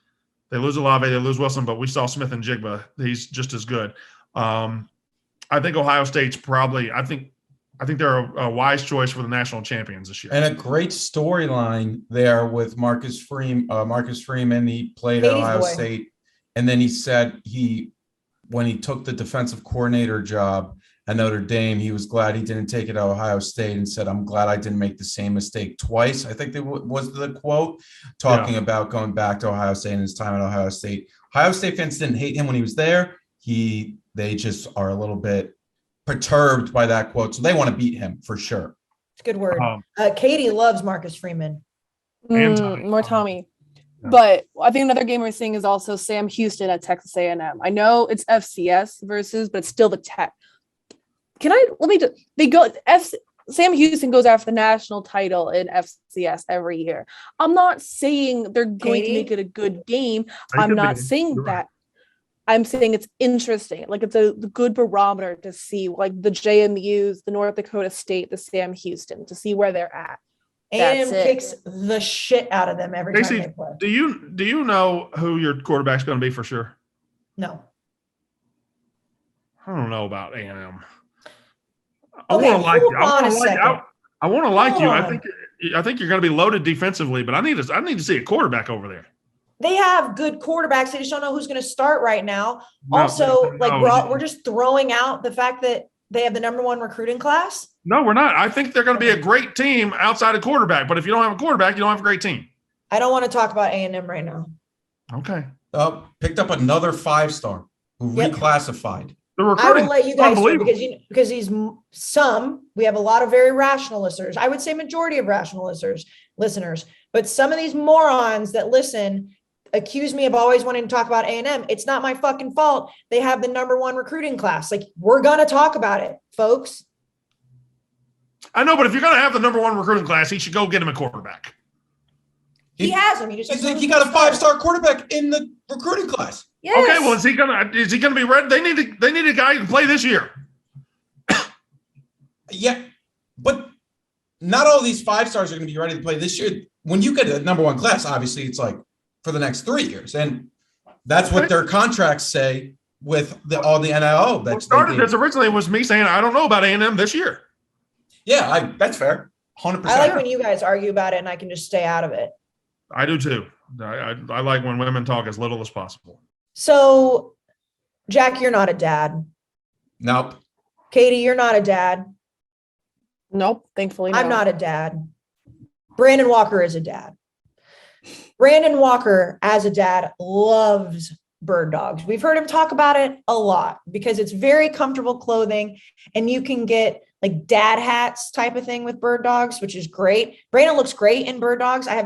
they lose Olave, they lose Wilson, but we saw Smith and Jigba. He's just as good. I think Ohio State's probably. I think they're a wise choice for the national champions this year. And a great storyline there with Marcus Freeman. He played at Ohio State, and then he said when he took the defensive coordinator job at Notre Dame, he was glad he didn't take it at Ohio State and said, "I'm glad I didn't make the same mistake twice." I think that was the quote talking about going back to Ohio State and his time at Ohio State. Ohio State fans didn't hate him when he was there. They just are a little bit perturbed by that quote, so they want to beat him for sure. It's a good word. Katie loves Marcus Freeman. And Tommy. More Tommy. Yeah. But I think another game we're seeing is also Sam Houston at Texas A&M. I know it's FCS versus, but it's still the Tech. Sam Houston goes after the national title in FCS every year. I'm not saying they're going to make it a good game. I'm not saying that. I'm saying it's interesting. Like it's a good barometer to see like the JMUs, the North Dakota State, the Sam Houston, to see where they're at. A&M kicks the shit out of them every time they play. Do you know who your quarterback's going to be for sure? No. I don't know about A&M. I want to like you. I think you're going to be loaded defensively, but I need to see a quarterback over there. They have good quarterbacks. They just don't know who's going to start right now. We're just throwing out the fact that they have the number 1 recruiting class. No, we're not. I think they're going to be a great team outside of quarterback. But if you don't have a quarterback, you don't have a great team. I don't want to talk about A&M right now. Okay. Picked up another 5-star who reclassified. The recruiting, I will let you guys know because we have a lot of very rational listeners. I would say majority of rational listeners, but some of these morons that listen accuse me of always wanting to talk about A&M. It's not my fucking fault. They have the number 1 recruiting class. Like we're going to talk about it, folks. I know, but if you're going to have the number 1 recruiting class, he should go get him a quarterback. He has him. He got a 5-star quarterback in the recruiting class. Yes. Okay, well, is he gonna be ready? They need a guy to play this year. Yeah, but not all these 5 stars are going to be ready to play this year. When you get a number 1 class, obviously it's like for the next 3 years. And that's what their contracts say with all the NIL. What started this originally was me saying, I don't know about A&M this year. Yeah, that's fair. 100%. I like when you guys argue about it and I can just stay out of it. I do too. I like when women talk as little as possible. So, Jack, you're not a dad. Nope. Katie, you're not a dad. Nope, thankfully I'm not a dad. Brandon Walker is a dad. Brandon Walker, as a dad, loves bird dogs. We've heard him talk about it a lot because it's very comfortable clothing and you can get like dad hats type of thing with bird dogs, which is great. Brandon looks great in bird dogs. I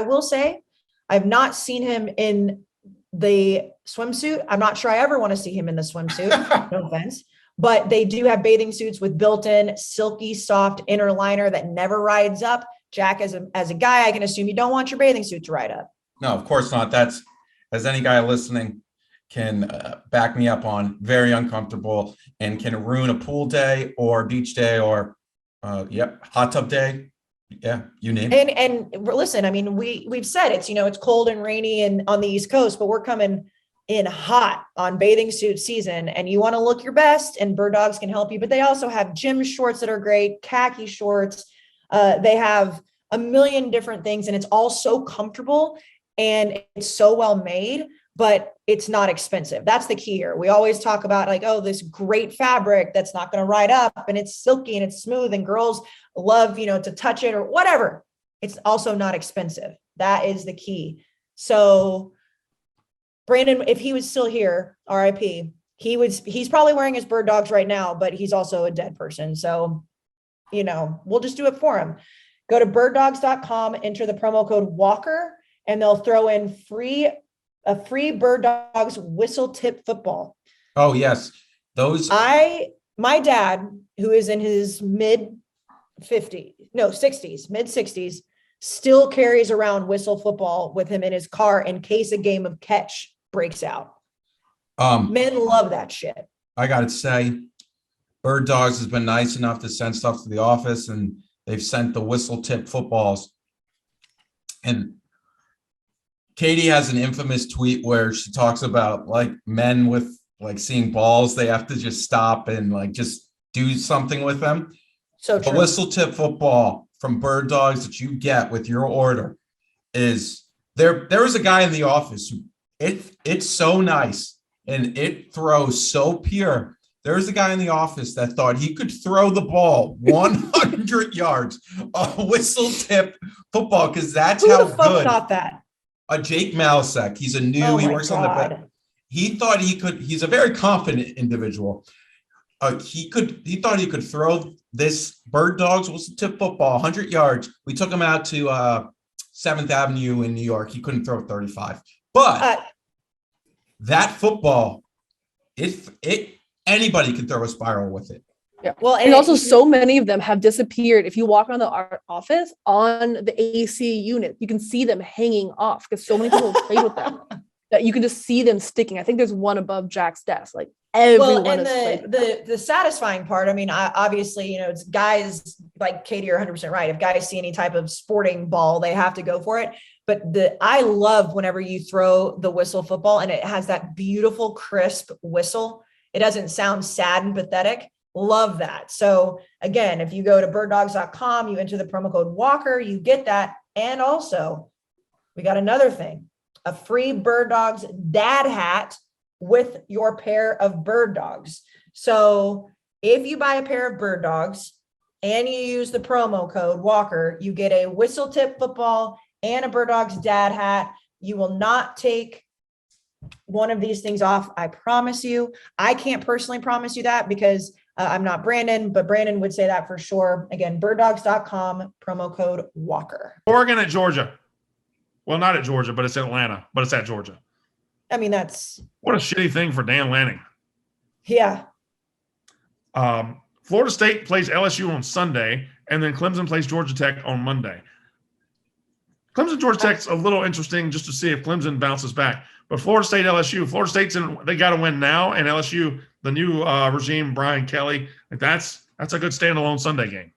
will say, I've not seen him in the swimsuit. I'm not sure I ever want to see him in the swimsuit. No offense. But they do have bathing suits with built-in silky soft inner liner that never rides up. Jack, as a guy, I can assume you don't want your bathing suit to ride up. No, of course not. That's, as any guy listening can back me up on, very uncomfortable and can ruin a pool day or beach day or hot tub day. Yeah, you name it. And listen, I mean, we've said it's cold and rainy and on the East Coast, but we're coming in hot on bathing suit season and you want to look your best and bird dogs can help you, but they also have gym shorts that are great, khaki shorts. They have a million different things and it's all so comfortable and it's so well made, but it's not expensive. That's the key here. We always talk about like, oh, this great fabric that's not going to ride up and it's silky and it's smooth and girls love, to touch it or whatever. It's also not expensive. That is the key. So Brandon, if he was still here, RIP, he's probably wearing his bird dogs right now, but he's also a dead person. So, we'll just do it for him. Go to birddogs.com, enter the promo code Walker, and they'll throw in a free Bird Dogs whistle tip football. Oh, yes. My dad, who is in his mid 60s, still carries around whistle football with him in his car in case a game of catch breaks out. Men love that shit. I got to say, Bird Dogs has been nice enough to send stuff to the office, and they've sent the whistle tip footballs. And Katie has an infamous tweet where she talks about like men with like seeing balls, they have to just stop and like just do something with them. So true. The whistle tip football from Bird Dogs that you get with your order is there. There was a guy in the office who it's so nice and it throws so pure. There was a guy in the office that thought he could throw the ball 100 yards, a whistle tip football, because that's how the fuck good. Thought that? Jake Malasek. He's he works on the back. He thought he could. He's a very confident individual. He thought he could throw this Bird Dogs whistle tip football 100 yards. We took him out to 7th Avenue in New York. He couldn't throw 35, but that football, anybody can throw a spiral with it. Yeah. Well, and also so many of them have disappeared. If you walk around the office on the AC unit, you can see them hanging off because so many people play with them that you can just see them sticking. I think there's one above Jack's desk. Like everyone is the satisfying part. I mean, obviously, it's guys like Katie are 100% right. If guys see any type of sporting ball, they have to go for it. But I love whenever you throw the whistle football and it has that beautiful, crisp whistle. It doesn't sound sad and pathetic. Love that. So again, if you go to birddogs.com, you enter the promo code Walker, you get that. And also we got another thing, a free Bird Dogs dad hat with your pair of bird dogs. So if you buy a pair of bird dogs and you use the promo code Walker, you get a whistle tip football and a Bird Dogs dad hat. You will not take one of these things off. I promise you. I can't personally promise you that because I'm not Brandon, but Brandon would say that for sure. Again, birddogs.com, promo code Walker. Oregon at Georgia. Well, not at Georgia, but it's Atlanta, but it's at Georgia. I mean, that's what a shitty thing for Dan Lanning. Yeah. Florida State plays LSU on Sunday, and then Clemson plays Georgia Tech on Monday. Clemson Georgia Tech's a little interesting just to see if Clemson bounces back. But Florida State, LSU, Florida State's they got to win now, and LSU, the new regime, Brian Kelly, that's a good standalone Sunday game.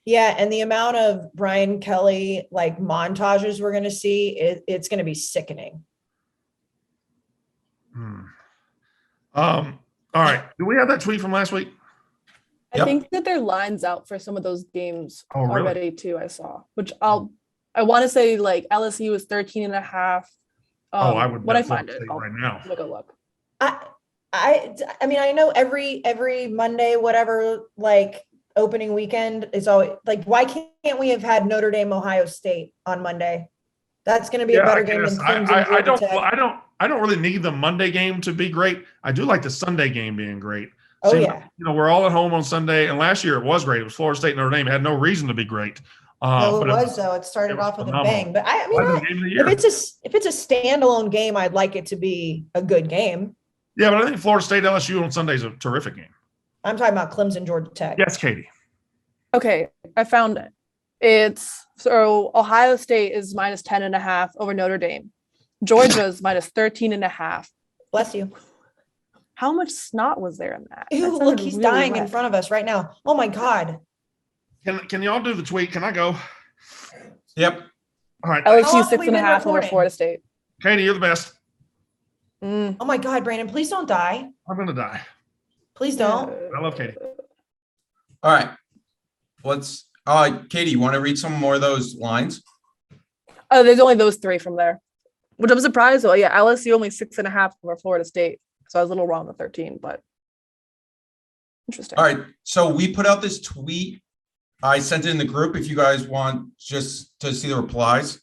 Yeah, and the amount of Brian Kelly like montages we're going to see, it's going to be sickening. All right. Do we have that tweet from last week? I think that there are lines out for some of those games already too. I saw, which I want to say like LSU was 13 and a half. I would when I find it right now. Take a look. I mean, I know every Monday, whatever, like opening weekend is always like, why can't we have had Notre Dame, Ohio State on Monday? That's going to be a better game than Clemson. I don't really need the Monday game to be great. I do like the Sunday game being great. Oh, yeah. We're all at home on Sunday, and last year it was great. It was Florida State, Notre Dame. It had no reason to be great. No, it was though. It started off with phenomenal. A bang. But I mean, if it's a standalone game, I'd like it to be a good game. Yeah, but I think Florida State LSU on Sunday is a terrific game. I'm talking about Clemson, Georgia Tech. Yes, Katie. Okay, I found it. So Ohio State is minus 10.5 over Notre Dame. Georgia's minus 13.5. Bless you. How much snot was there in that? Ew, look, he's really dying in front of us right now. Oh my God. Can y'all do the tweet? Can I go? Yep. All right. LSU 6.5 over Florida State. Katie, you're the best. Oh my God, Brandon, please don't die. I'm gonna die. Please don't. I love Katie. All right. Katie, you want to read some more of those lines? Oh, there's only those three from there, which I'm surprised. So yeah, LSU only 6.5 over Florida State. So I was a little wrong with 13, but interesting. All right. So we put out this tweet. I sent it in the group if you guys want just to see the replies.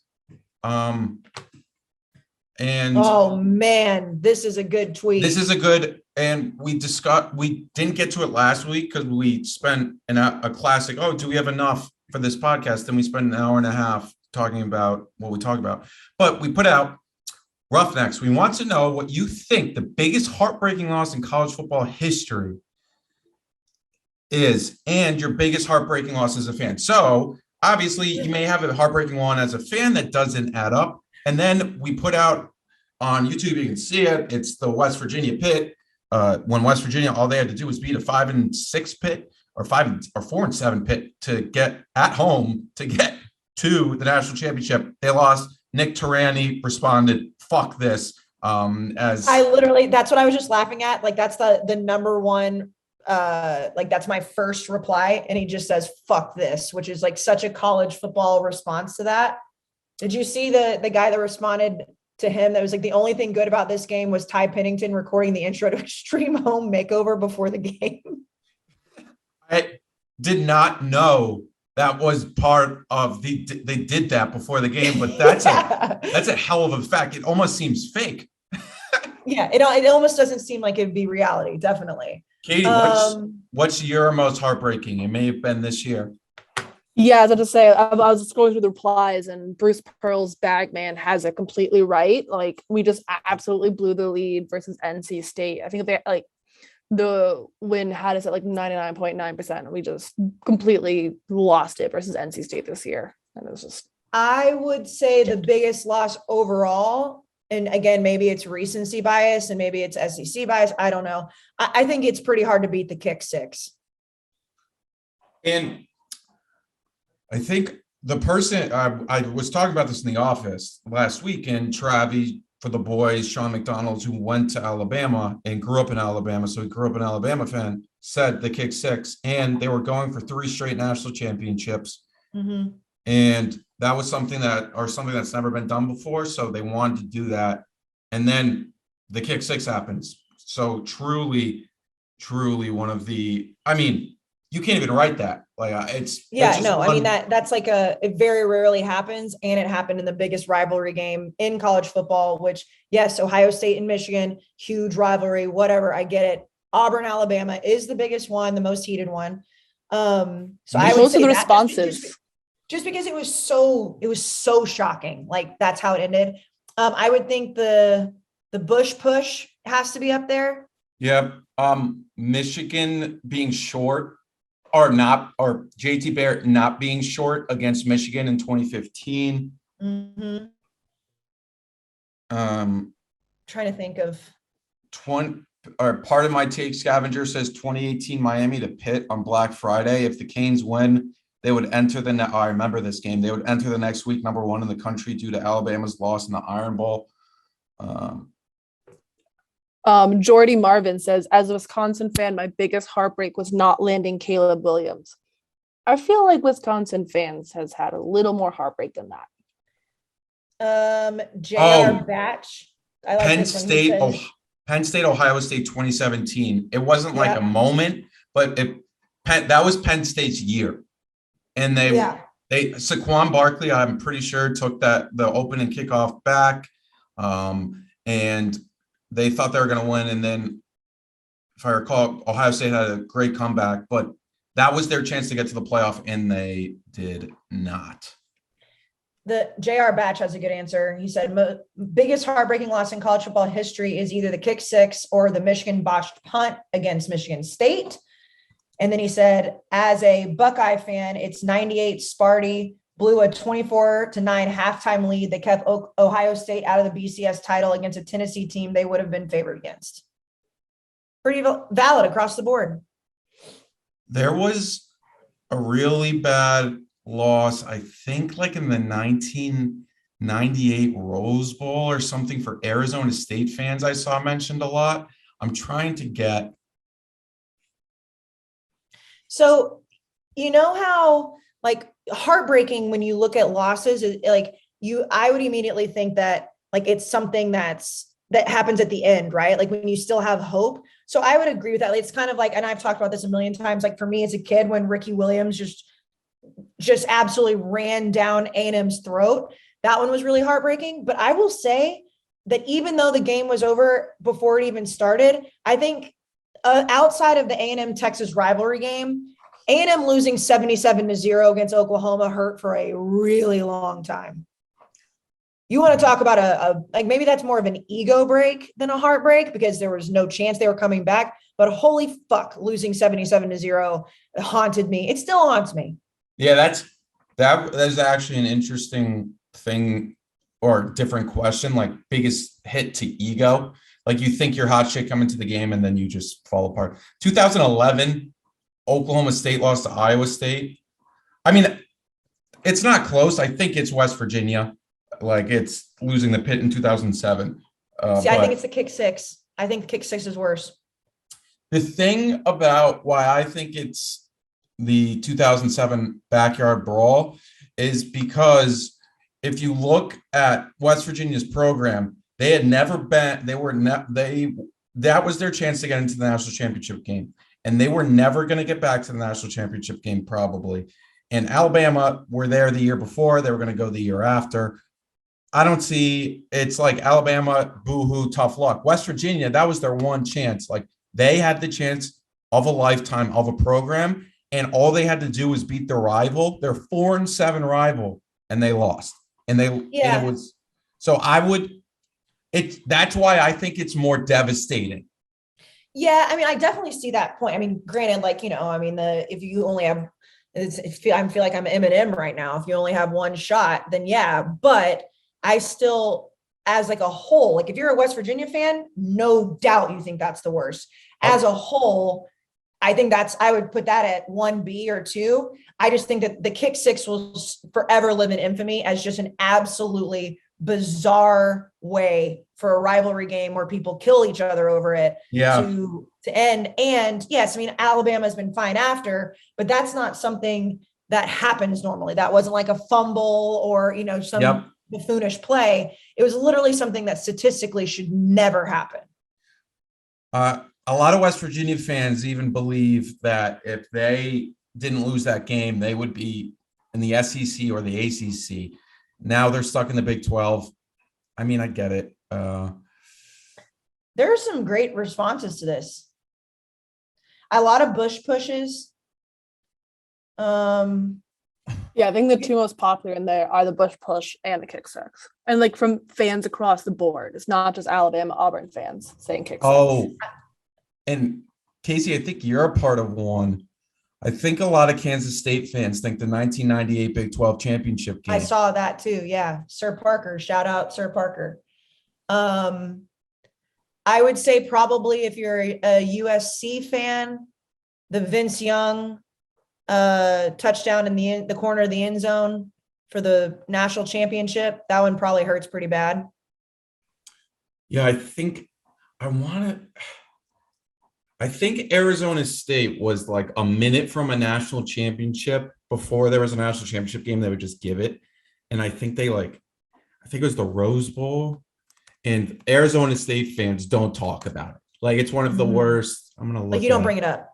And oh man, this is a good tweet. This is a good, and we didn't get to it last week because we spent a classic, do we have enough for this podcast? Then we spent an hour and a half talking about what we talk about. But we put out Roughnecks. We want to know what you think the biggest heartbreaking loss in college football history is, and your biggest heartbreaking loss as a fan. So obviously you may have a heartbreaking one as a fan that doesn't add up. And then we put out on YouTube, you can see it. It's the West Virginia Pit. When West Virginia, all they had to do was beat a 5-6 Pit or 4-7 Pit to get at home to get to the national championship. They lost. Nick Tarani responded, "Fuck this." That's what I was just laughing at. Like that's the number one. Like that's my first reply, and he just says "fuck this," which is like such a college football response to that. Did you see the guy that responded to him that was like, the only thing good about this game was Ty Pennington recording the intro to Extreme Home Makeover before the game? I did not know that was part of they did that before the game, but that's a hell of a fact. It almost seems fake. Yeah, it almost doesn't seem like it'd be reality. Definitely. Katie, what's your most heartbreaking? It may have been this year. Yeah, I was about to say, I was scrolling through the replies, and Bruce Pearl's Bagman has it completely right. Like, we just absolutely blew the lead versus NC State. I think they the win had us at like 99.9%. We just completely lost it versus NC State this year. And it was just. I would say the biggest loss overall, and again, maybe it's recency bias and maybe it's SEC bias. I don't know. I think it's pretty hard to beat the kick six. And I think the person I was talking about this in the office last week, and Travi for the boys, Sean McDonald's, who went to Alabama and grew up in Alabama, so he grew up an Alabama fan, said the kick six, and they were going for 3 straight national championships. Mm-hmm. And that was something that's never been done before. So they wanted to do that. And then the kick six happens. So truly one of the, I mean, you can't even write that. Like I mean, that's like it very rarely happens. And it happened in the biggest rivalry game in college football, which yes, Ohio State and Michigan, huge rivalry, whatever. I get it. Auburn, Alabama is the biggest one, the most heated one. So I would say the responses. Just because it was so shocking. Like that's how it ended. I would think the Bush push has to be up there. Yep. Michigan being short or JT Barrett not being short against Michigan in 2015. Mm-hmm. Trying to think of part of my take scavenger says 2018 Miami to Pitt on Black Friday. If the Canes win, They would enter I remember this game. They would enter the next week #1 in the country due to Alabama's loss in the Iron Bowl. Jordy Marvin says, as a Wisconsin fan, my biggest heartbreak was not landing Caleb Williams. I feel like Wisconsin fans has had a little more heartbreak than that. JR Batch. I like Penn this one. State, He says, Penn State, Ohio State 2017. It wasn't like Yeah. a moment, but that was Penn State's year. And Saquon Barkley, I'm pretty sure, took the opening kickoff back. And they thought they were going to win. And then, if I recall, Ohio State had a great comeback, but that was their chance to get to the playoff, and they did not. The JR Batch has a good answer. He said, biggest heartbreaking loss in college football history is either the kick six or the Michigan botched punt against Michigan State. And then he said, as a Buckeye fan, it's 98 Sparty blew a 24-9 halftime lead that kept Ohio State out of the BCS title against a Tennessee team they would have been favored against. Pretty valid across the board. There was a really bad loss, I think, like in the 1998 Rose Bowl or something for Arizona State fans I saw mentioned a lot. I'm trying to get. So, you know how like heartbreaking when you look at losses is like I would immediately think that like it's something that happens at the end, right? Like when you still have hope. So I would agree with that. It's kind of like, and I've talked about this a million times, like for me as a kid, when Ricky Williams just absolutely ran down A&M's throat, that one was really heartbreaking. But I will say that even though the game was over before it even started, I think outside of the A&M Texas rivalry game, A&M losing 77-0 against Oklahoma hurt for a really long time. You want to talk about like maybe that's more of an ego break than a heartbreak because there was no chance they were coming back. But holy fuck, losing 77-0 haunted me. It still haunts me. Yeah, that's actually an interesting thing or different question. Like biggest hit to ego. Like you think you're hot shit coming to the game and then you just fall apart. 2011, Oklahoma State lost to Iowa State. I mean, it's not close. I think it's West Virginia. Like it's losing the Pit in 2007. I think it's the kick six. I think the kick six is worse. The thing about why I think it's the 2007 backyard brawl is because if you look at West Virginia's program, they had never been, that was their chance to get into the national championship game. And they were never going to get back to the national championship game, probably. And Alabama were there the year before. They were going to go the year after. I don't see, it's like Alabama, boo-hoo, tough luck. West Virginia, that was their one chance. Like they had the chance of a lifetime of a program, and all they had to do was beat their rival, their 4-7 rival, and they lost. And and it was, so that's why I think it's more devastating. Yeah, I mean, I definitely see that point. I mean, granted, like, I mean, if you only have, I feel like I'm Eminem right now. If you only have one shot, then yeah. But I still, as like a whole, like if you're a West Virginia fan, no doubt you think that's the worst. As a whole, I think I would put that at 1B or 2. I just think that the kick six will forever live in infamy as just an absolutely bizarre way for a rivalry game where people kill each other over it to end. And yes, I mean, Alabama's been fine after, but that's not something that happens normally. That wasn't like a fumble or, some buffoonish play. It was literally something that statistically should never happen. A lot of West Virginia fans even believe that if they didn't lose that game, they would be in the SEC or the ACC. Now they're stuck in the Big 12. I mean, I get it. There are some great responses to this. A lot of Bush pushes. Yeah, I think the two most popular in there are the Bush push and the kick six. And like from fans across the board. It's not just Alabama, Auburn fans saying kick six. Oh, and Kayce, I think you're a part of one. I think a lot of Kansas State fans think the 1998 Big 12 championship game. I saw that too. Yeah. Sir Parker, shout out Sir Parker. I would say probably if you're a USC fan, the Vince Young touchdown in the corner of the end zone for the national championship. That one probably hurts pretty bad. Yeah, I think Arizona State was like a minute from a national championship. Before there was a national championship game, they would just give it. And I think it was the Rose Bowl. And Arizona State fans don't talk about it. Like, it's one of the worst. I'm gonna look. Like, you don't bring it up.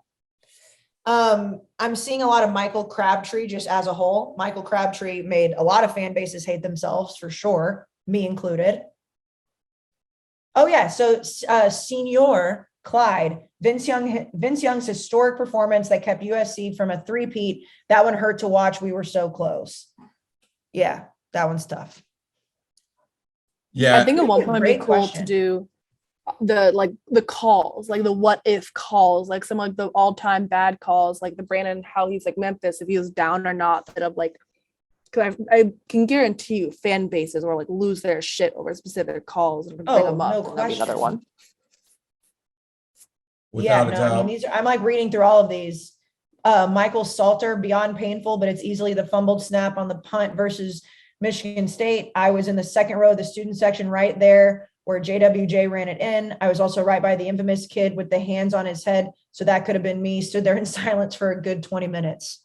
I'm seeing a lot of Michael Crabtree just as a whole. Michael Crabtree made a lot of fan bases hate themselves for sure, me included. Oh yeah, so Senior Clyde, Vince Young's historic performance that kept USC from a three-peat. That one hurt to watch. We were so close. Yeah, that one's tough. Yeah, I think at one point it'd be cool to do the calls, like the what if calls, like some like the all-time bad calls, like the Brandon, how he's like Memphis, if he was down or not, that of like, because I can guarantee you fan bases will like lose their shit over specific calls and bring them up. No, that'd be another one. Without a doubt. I mean, I'm like reading through all of these. Michael Salter, beyond painful, but it's easily the fumbled snap on the punt versus Michigan State. I was in the second row of the student section right there where JWJ ran it in. I was also right by the infamous kid with the hands on his head. So that could have been me. Stood there in silence for a good 20 minutes.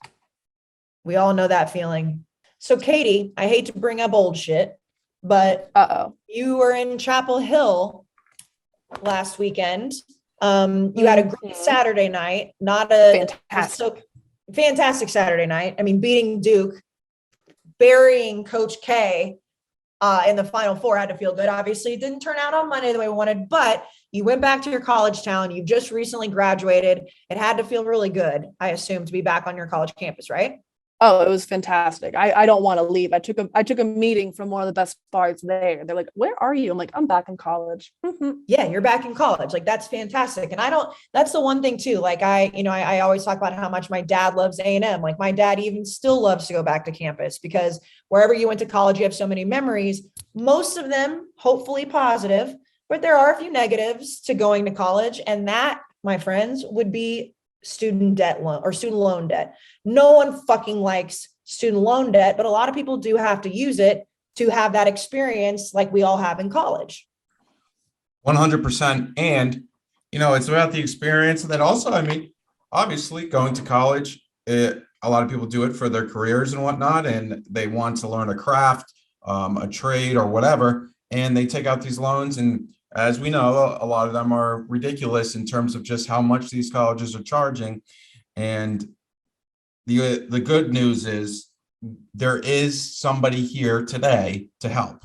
We all know that feeling. So Katie, I hate to bring up old shit, but you were in Chapel Hill last weekend. You had a great Saturday night, fantastic Saturday night. I mean, beating Duke, burying Coach K in the Final Four had to feel good. Obviously, it didn't turn out on Monday the way we wanted, but you went back to your college town. You've just recently graduated. It had to feel really good, I assume, to be back on your college campus, right? Oh, it was fantastic. I don't want to leave. I took a meeting from one of the best bars there. They're like, "Where are you?" I'm like, "I'm back in college." Yeah, you're back in college. Like, that's fantastic. And that's the one thing too. Like I always talk about how much my dad loves A&M. Like, my dad even still loves to go back to campus because wherever you went to college, you have so many memories, most of them hopefully positive, but there are a few negatives to going to college. And that, my friends, would be student loan debt. No one fucking likes student loan debt, but a lot of people do have to use it to have that experience like we all have in college. 100%. And, it's about the experience. And then also, I mean, obviously going to college, a lot of people do it for their careers and whatnot, and they want to learn a craft, a trade or whatever, and they take out these loans. And as we know, a lot of them are ridiculous in terms of just how much these colleges are charging. And the good news is there is somebody here today to help.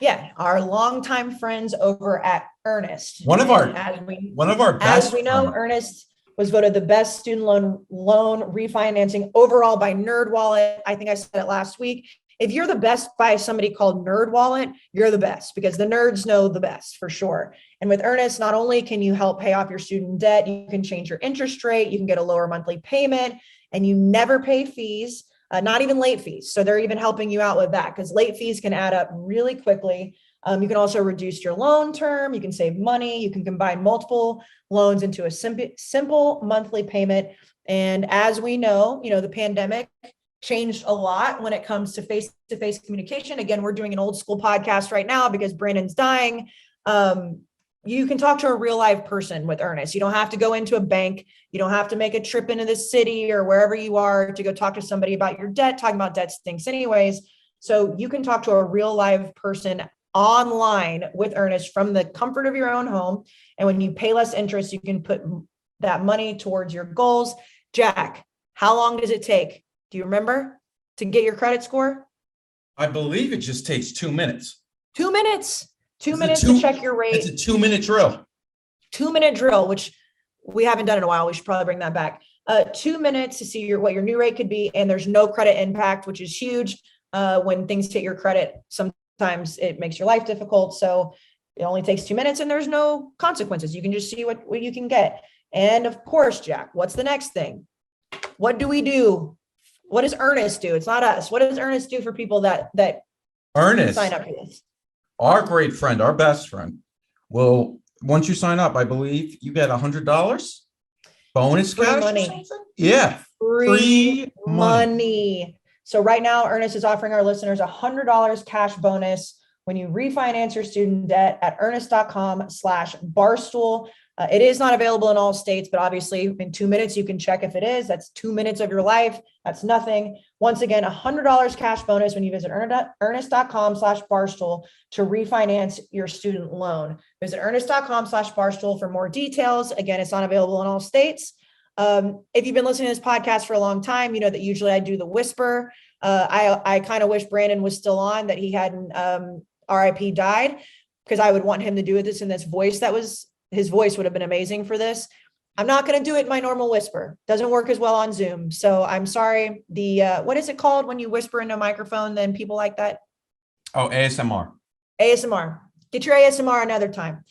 Yeah, our longtime friends over at Earnest. One of our best. As we know, Earnest was voted the best student loan refinancing overall by NerdWallet. I think I said it last week. If you're the best by somebody called NerdWallet, you're the best because the nerds know the best for sure. And with Earnest, not only can you help pay off your student debt, you can change your interest rate, you can get a lower monthly payment, and you never pay fees, not even late fees. So they're even helping you out with that because late fees can add up really quickly. You can also reduce your loan term. You can save money. You can combine multiple loans into a simple monthly payment. And as we know, the pandemic changed a lot when it comes to face-to-face communication. Again, we're doing an old school podcast right now because Brandon's dying. You can talk to a real live person with Earnest. You don't have to go into a bank. You don't have to make a trip into the city or wherever you are to go talk to somebody about your debt. Talking about debt stinks anyways. So you can talk to a real live person online with Earnest from the comfort of your own home. And when you pay less interest, you can put that money towards your goals. Jack, how long does it take? Do you remember to get your credit score? I believe it just takes 2 minutes. 2 minutes. 2 minutes to check your rate. It's a 2-minute drill. 2-minute drill, which we haven't done in a while. We should probably bring that back. 2 minutes to see what your new rate could be. And there's no credit impact, which is huge. When things hit your credit, sometimes it makes your life difficult. So it only takes 2 minutes and there's no consequences. You can just see what you can get. And of course, Jack, what's the next thing? What do we do? What does Earnest do? It's not us. What does Earnest do for people that Earnest sign up for this? Our great friend, our best friend, will, once you sign up, I believe you get $100 bonus Free cash money. or something. Yeah, free money. So right now, Earnest is offering our listeners $100 cash bonus when you refinance your student debt at earnest.com/barstool. It is not available in all states, but obviously in 2 minutes, you can check if it is. That's 2 minutes of your life. That's nothing. Once again, $100 cash bonus when you visit earnest.com/barstool to refinance your student loan. Visit earnest.com/barstool for more details. Again, it's not available in all states. If you've been listening to this podcast for a long time, you know that usually I do the whisper. I kind of wish Brandon was still on, that he hadn't RIP died, because I would want him to do this in this voice. His voice would have been amazing for this. I'm not going to do it in my normal whisper. Doesn't work as well on Zoom. So I'm sorry. What is it called when you whisper into a microphone, then people like that? Oh, ASMR. ASMR. Get your ASMR another time.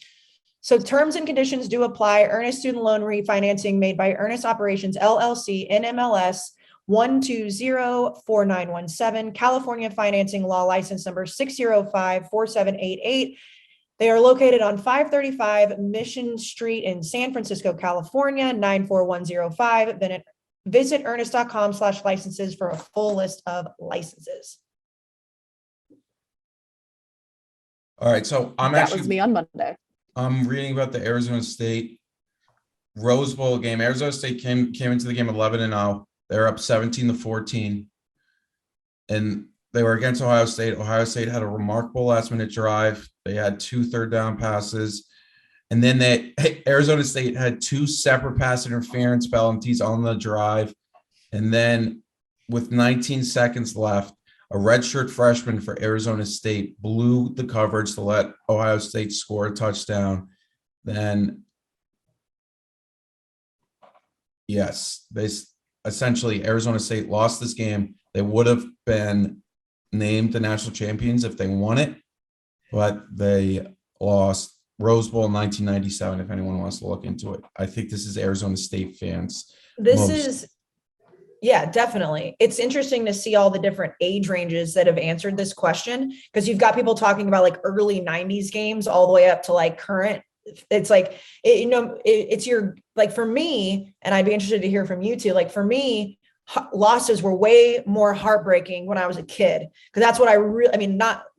So terms and conditions do apply. Earnest student loan refinancing made by Earnest Operations LLC, NMLS 1204917, California financing law license number 6054788. They are located on 535 Mission Street in San Francisco, California, 94105. Then visit earnest.com/licenses for a full list of licenses. All right. So That was me on Monday. I'm reading about the Arizona State Rose Bowl game. Arizona State came into the game 11-0. They're up 17-14. And they were against Ohio State. Ohio State had a remarkable last-minute drive. They had 2 third-down passes. And then Arizona State had 2 separate pass interference penalties on the drive. And then with 19 seconds left, a redshirt freshman for Arizona State blew the coverage to let Ohio State score a touchdown. Then, yes, essentially Arizona State lost this game. They would have been named the national champions if they won it, but they lost. Rose Bowl in 1997, if anyone wants to look into it. I think this is Arizona State fans. Yeah, definitely. It's interesting to see all the different age ranges that have answered this question, because you've got people talking about like early 90s games all the way up to like current. It's like, it's your, like for me, and I'd be interested to hear from you too. Like for me, losses were way more heartbreaking when I was a kid, because that's what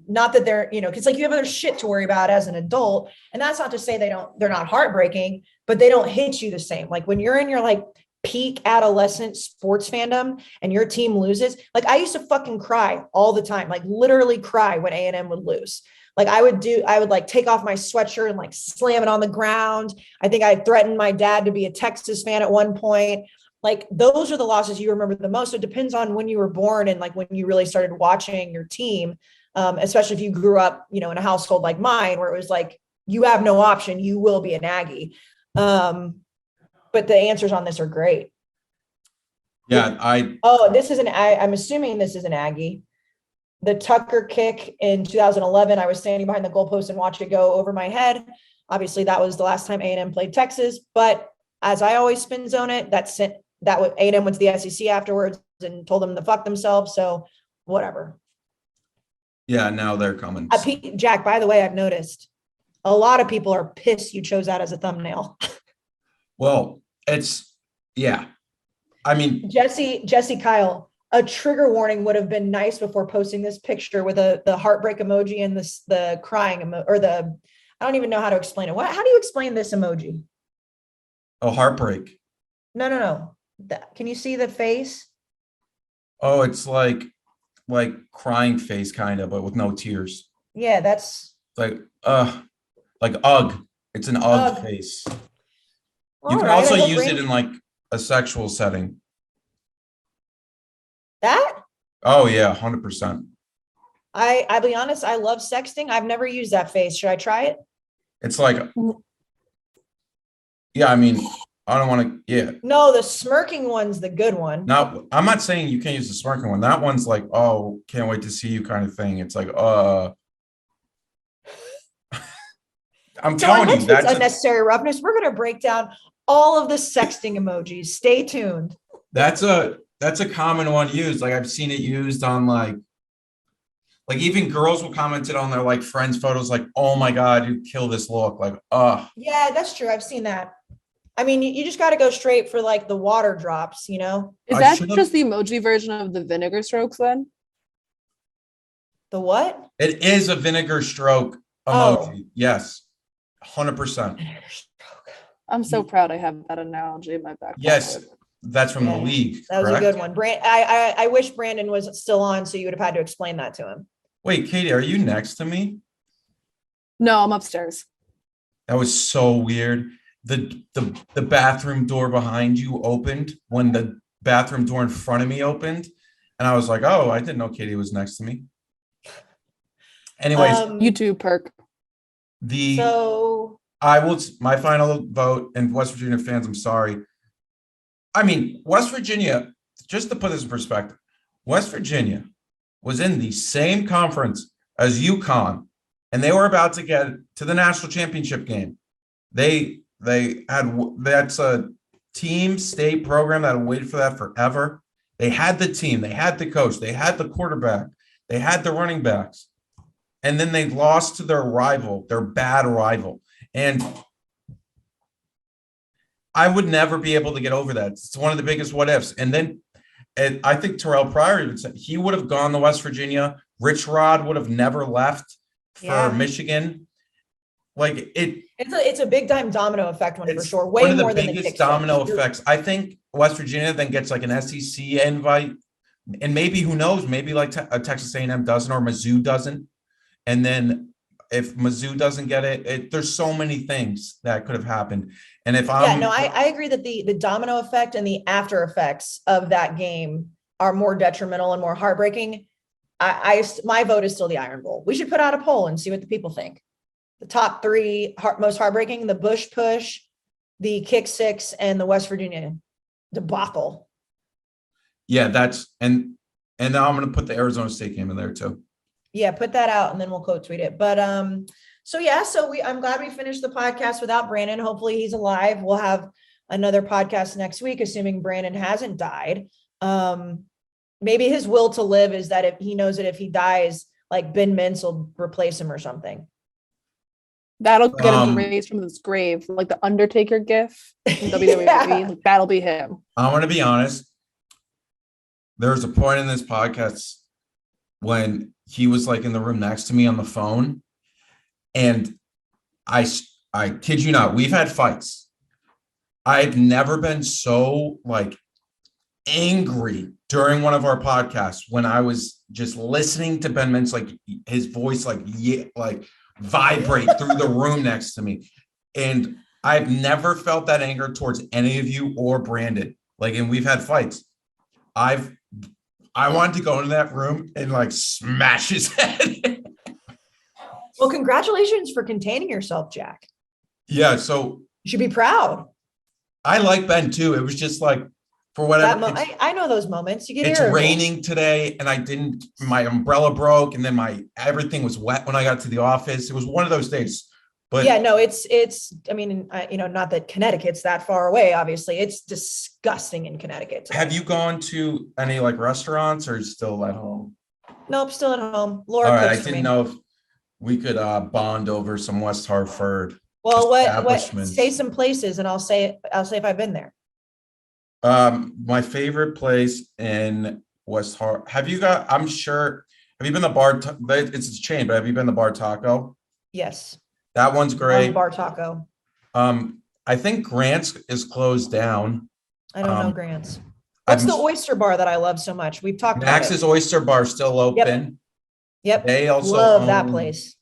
not that they're, because like you have other shit to worry about as an adult. And that's not to say they're not heartbreaking, but they don't hit you the same. Like when you're in your like peak adolescent sports fandom and your team loses, like I used to fucking cry all the time, like literally cry when A&M would lose. Like I would like take off my sweatshirt and like slam it on the ground. I think I threatened my dad to be a Texas fan at one point. Like those are the losses you remember the most. So it depends on when you were born and like when you really started watching your team, especially if you grew up, in a household like mine where it was like, you have no option, you will be an Aggie. But the answers on this are great. Yeah, I'm assuming this is an Aggie. The Tucker kick in 2011, I was standing behind the goalpost and watched it go over my head. Obviously, that was the last time A&M played Texas. But as I always spin zone it, A&M went to the SEC afterwards and told them to fuck themselves. So whatever. Yeah, now they're coming. Jack, by the way, I've noticed a lot of people are pissed you chose that as a thumbnail. Well, yeah. I mean, Jesse Kyle, a trigger warning would have been nice before posting this picture with the heartbreak emoji and the crying I don't even know how to explain it. How do you explain this emoji? Oh, heartbreak. No. Can you see the face? Oh, it's like crying face kind of, but with no tears. Yeah, that's like ugh. It's an ugh face. You can also use it in like a sexual setting. That? Oh yeah, 100%. I'll be honest, I love sexting. I've never used that face. Should I try it? It's like, yeah, I mean, I don't want to, yeah. No, the smirking one's the good one. No, I'm not saying you can't use the smirking one. That one's like, oh, can't wait to see you kind of thing. It's like, I'm telling you, that's unnecessary roughness. We're going to break down all of the sexting emojis. Stay tuned. That's a common one used. Like I've seen it used on like even girls will comment it on their like friends' photos, like, oh my God, you kill this look. Like, yeah, that's true. I've seen that. I mean, you just got to go straight for like the water drops, you know? Is that just the emoji version of the vinegar strokes then? The what? It is a vinegar stroke emoji. Oh. Yes. 100%. I'm so proud I have that analogy in my back pocket. Yes. That's from the league. That was correct? a good one. I wish Brandon was still on, so you would have had to explain that to him. Wait, Katie, are you next to me? No, I'm upstairs. That was so weird. The bathroom door behind you opened when the bathroom door in front of me opened. And I was like, oh, I didn't know Katie was next to me. Anyways, YouTube perk. My final vote, and West Virginia fans, I'm sorry. I mean, West Virginia, just to put this in perspective, West Virginia was in the same conference as UConn, and they were about to get to the national championship game. That's a team state program that waited for that forever. They had the team, they had the coach, they had the quarterback, they had the running backs, and then they lost to their rival, their bad rival. And I would never be able to get over that. It's one of the biggest what ifs. And then I think Terrell Pryor even said he would have gone to West Virginia. Rich Rod would have never left for Michigan. Like it's a big time domino effect one for sure. Way one of the more than biggest domino effects. I think West Virginia then gets like an SEC invite, and maybe who knows, maybe like Texas A&M doesn't or Mizzou doesn't. And then if Mizzou doesn't get it, there's so many things that could have happened. And if I agree that the domino effect and the after effects of that game are more detrimental and more heartbreaking. My vote is still the Iron Bowl. We should put out a poll and see what the people think. The top three most heartbreaking: the Bush push, the kick six, and the West Virginia debacle. Yeah, and now I'm going to put the Arizona State game in there too. Yeah, put that out and then we'll quote tweet it. But I'm glad we finished the podcast without Brandon. Hopefully he's alive. We'll have another podcast next week, assuming Brandon hasn't died. Maybe his will to live is that if he knows that if he dies, like Ben Mintz will replace him or something. That'll get him raised from his grave, like the Undertaker gif in WWE. Yeah. That'll be him. I'm going to be honest. There's a point in this podcast when he was like in the room next to me on the phone, and I kid you not, we've had fights. I've never been so like angry during one of our podcasts when I was just listening to Ben Mintz, like his voice, like vibrate through the room next to me. And I've never felt that anger towards any of you or Brandon. Like, and we've had fights. I wanted to go into that room and like smash his head. Well, congratulations for containing yourself, Jack. Yeah. So you should be proud. I like Ben too. It was just like, for whatever. I know those moments. You get It's irritable. raining today, and my umbrella broke, and then everything was wet when I got to the office. It was one of those days. But yeah, no, it's. I mean, not that Connecticut's that far away. Obviously, it's disgusting in Connecticut today. Have you gone to any like restaurants or still at home? Nope, still at home. Laura. All right, I didn't know if we could bond over some West Hartford. Well, what? Say some places, and I'll say if I've been there. My favorite place in West Hartford. Have you been the Bar? It's a chain, but have you been the Bar Taco? Yes. That one's great. Bar Taco. I think Grant's is closed down. I don't know Grant's. What's the oyster bar that I love so much? We've talked about Max's Oyster Bar still open. Yep. They also love that place.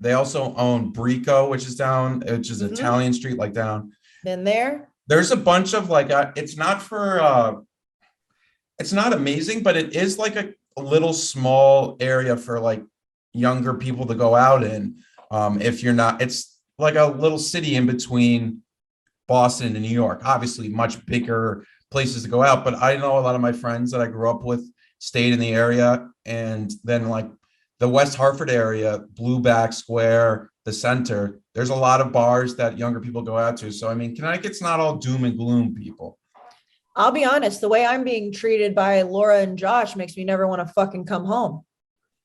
They also own Brico, which is Italian street, like down. Been there. There's a bunch of like, it's not amazing, but it is like a little small area for like younger people to go out in. It's like a little city in between Boston and New York, obviously much bigger places to go out. But I know a lot of my friends that I grew up with stayed in the area, and then like the West Hartford area, Blueback Square, the center, there's a lot of bars that younger people go out to. So, I mean, Connecticut's not all doom and gloom, people. I'll be honest, the way I'm being treated by Laura and Josh makes me never want to fucking come home.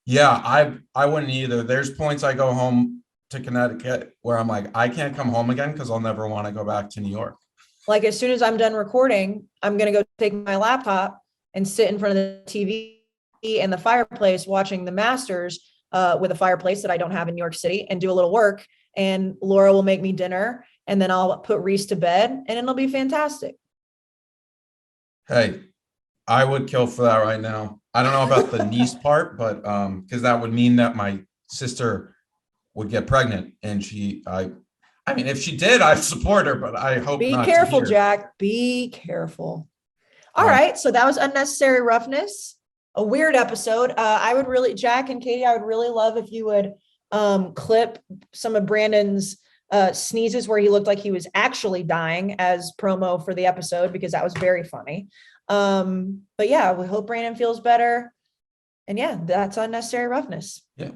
Yeah, I wouldn't either. There's points I go home to Connecticut where I'm like, I can't come home again because I'll never want to go back to New York. Like as soon as I'm done recording, I'm going to go take my laptop and sit in front of the TV and the fireplace watching the Masters with a fireplace that I don't have in New York City and do a little work. And Laura will make me dinner and then I'll put Reese to bed and it'll be fantastic. Hey, I would kill for that right now. I don't know about the niece part, but because that would mean that my sister would get pregnant and I mean, if she did, I'd support her, but I hope Be not. careful, Jack. Be careful. All right. So that was unnecessary roughness. A weird episode. I would really, Jack and Katie, I would really love if you would clip some of Brandon's sneezes where he looked like he was actually dying as promo for the episode, because that was very funny. But yeah, we hope Brandon feels better. And yeah, that's unnecessary roughness. Yeah.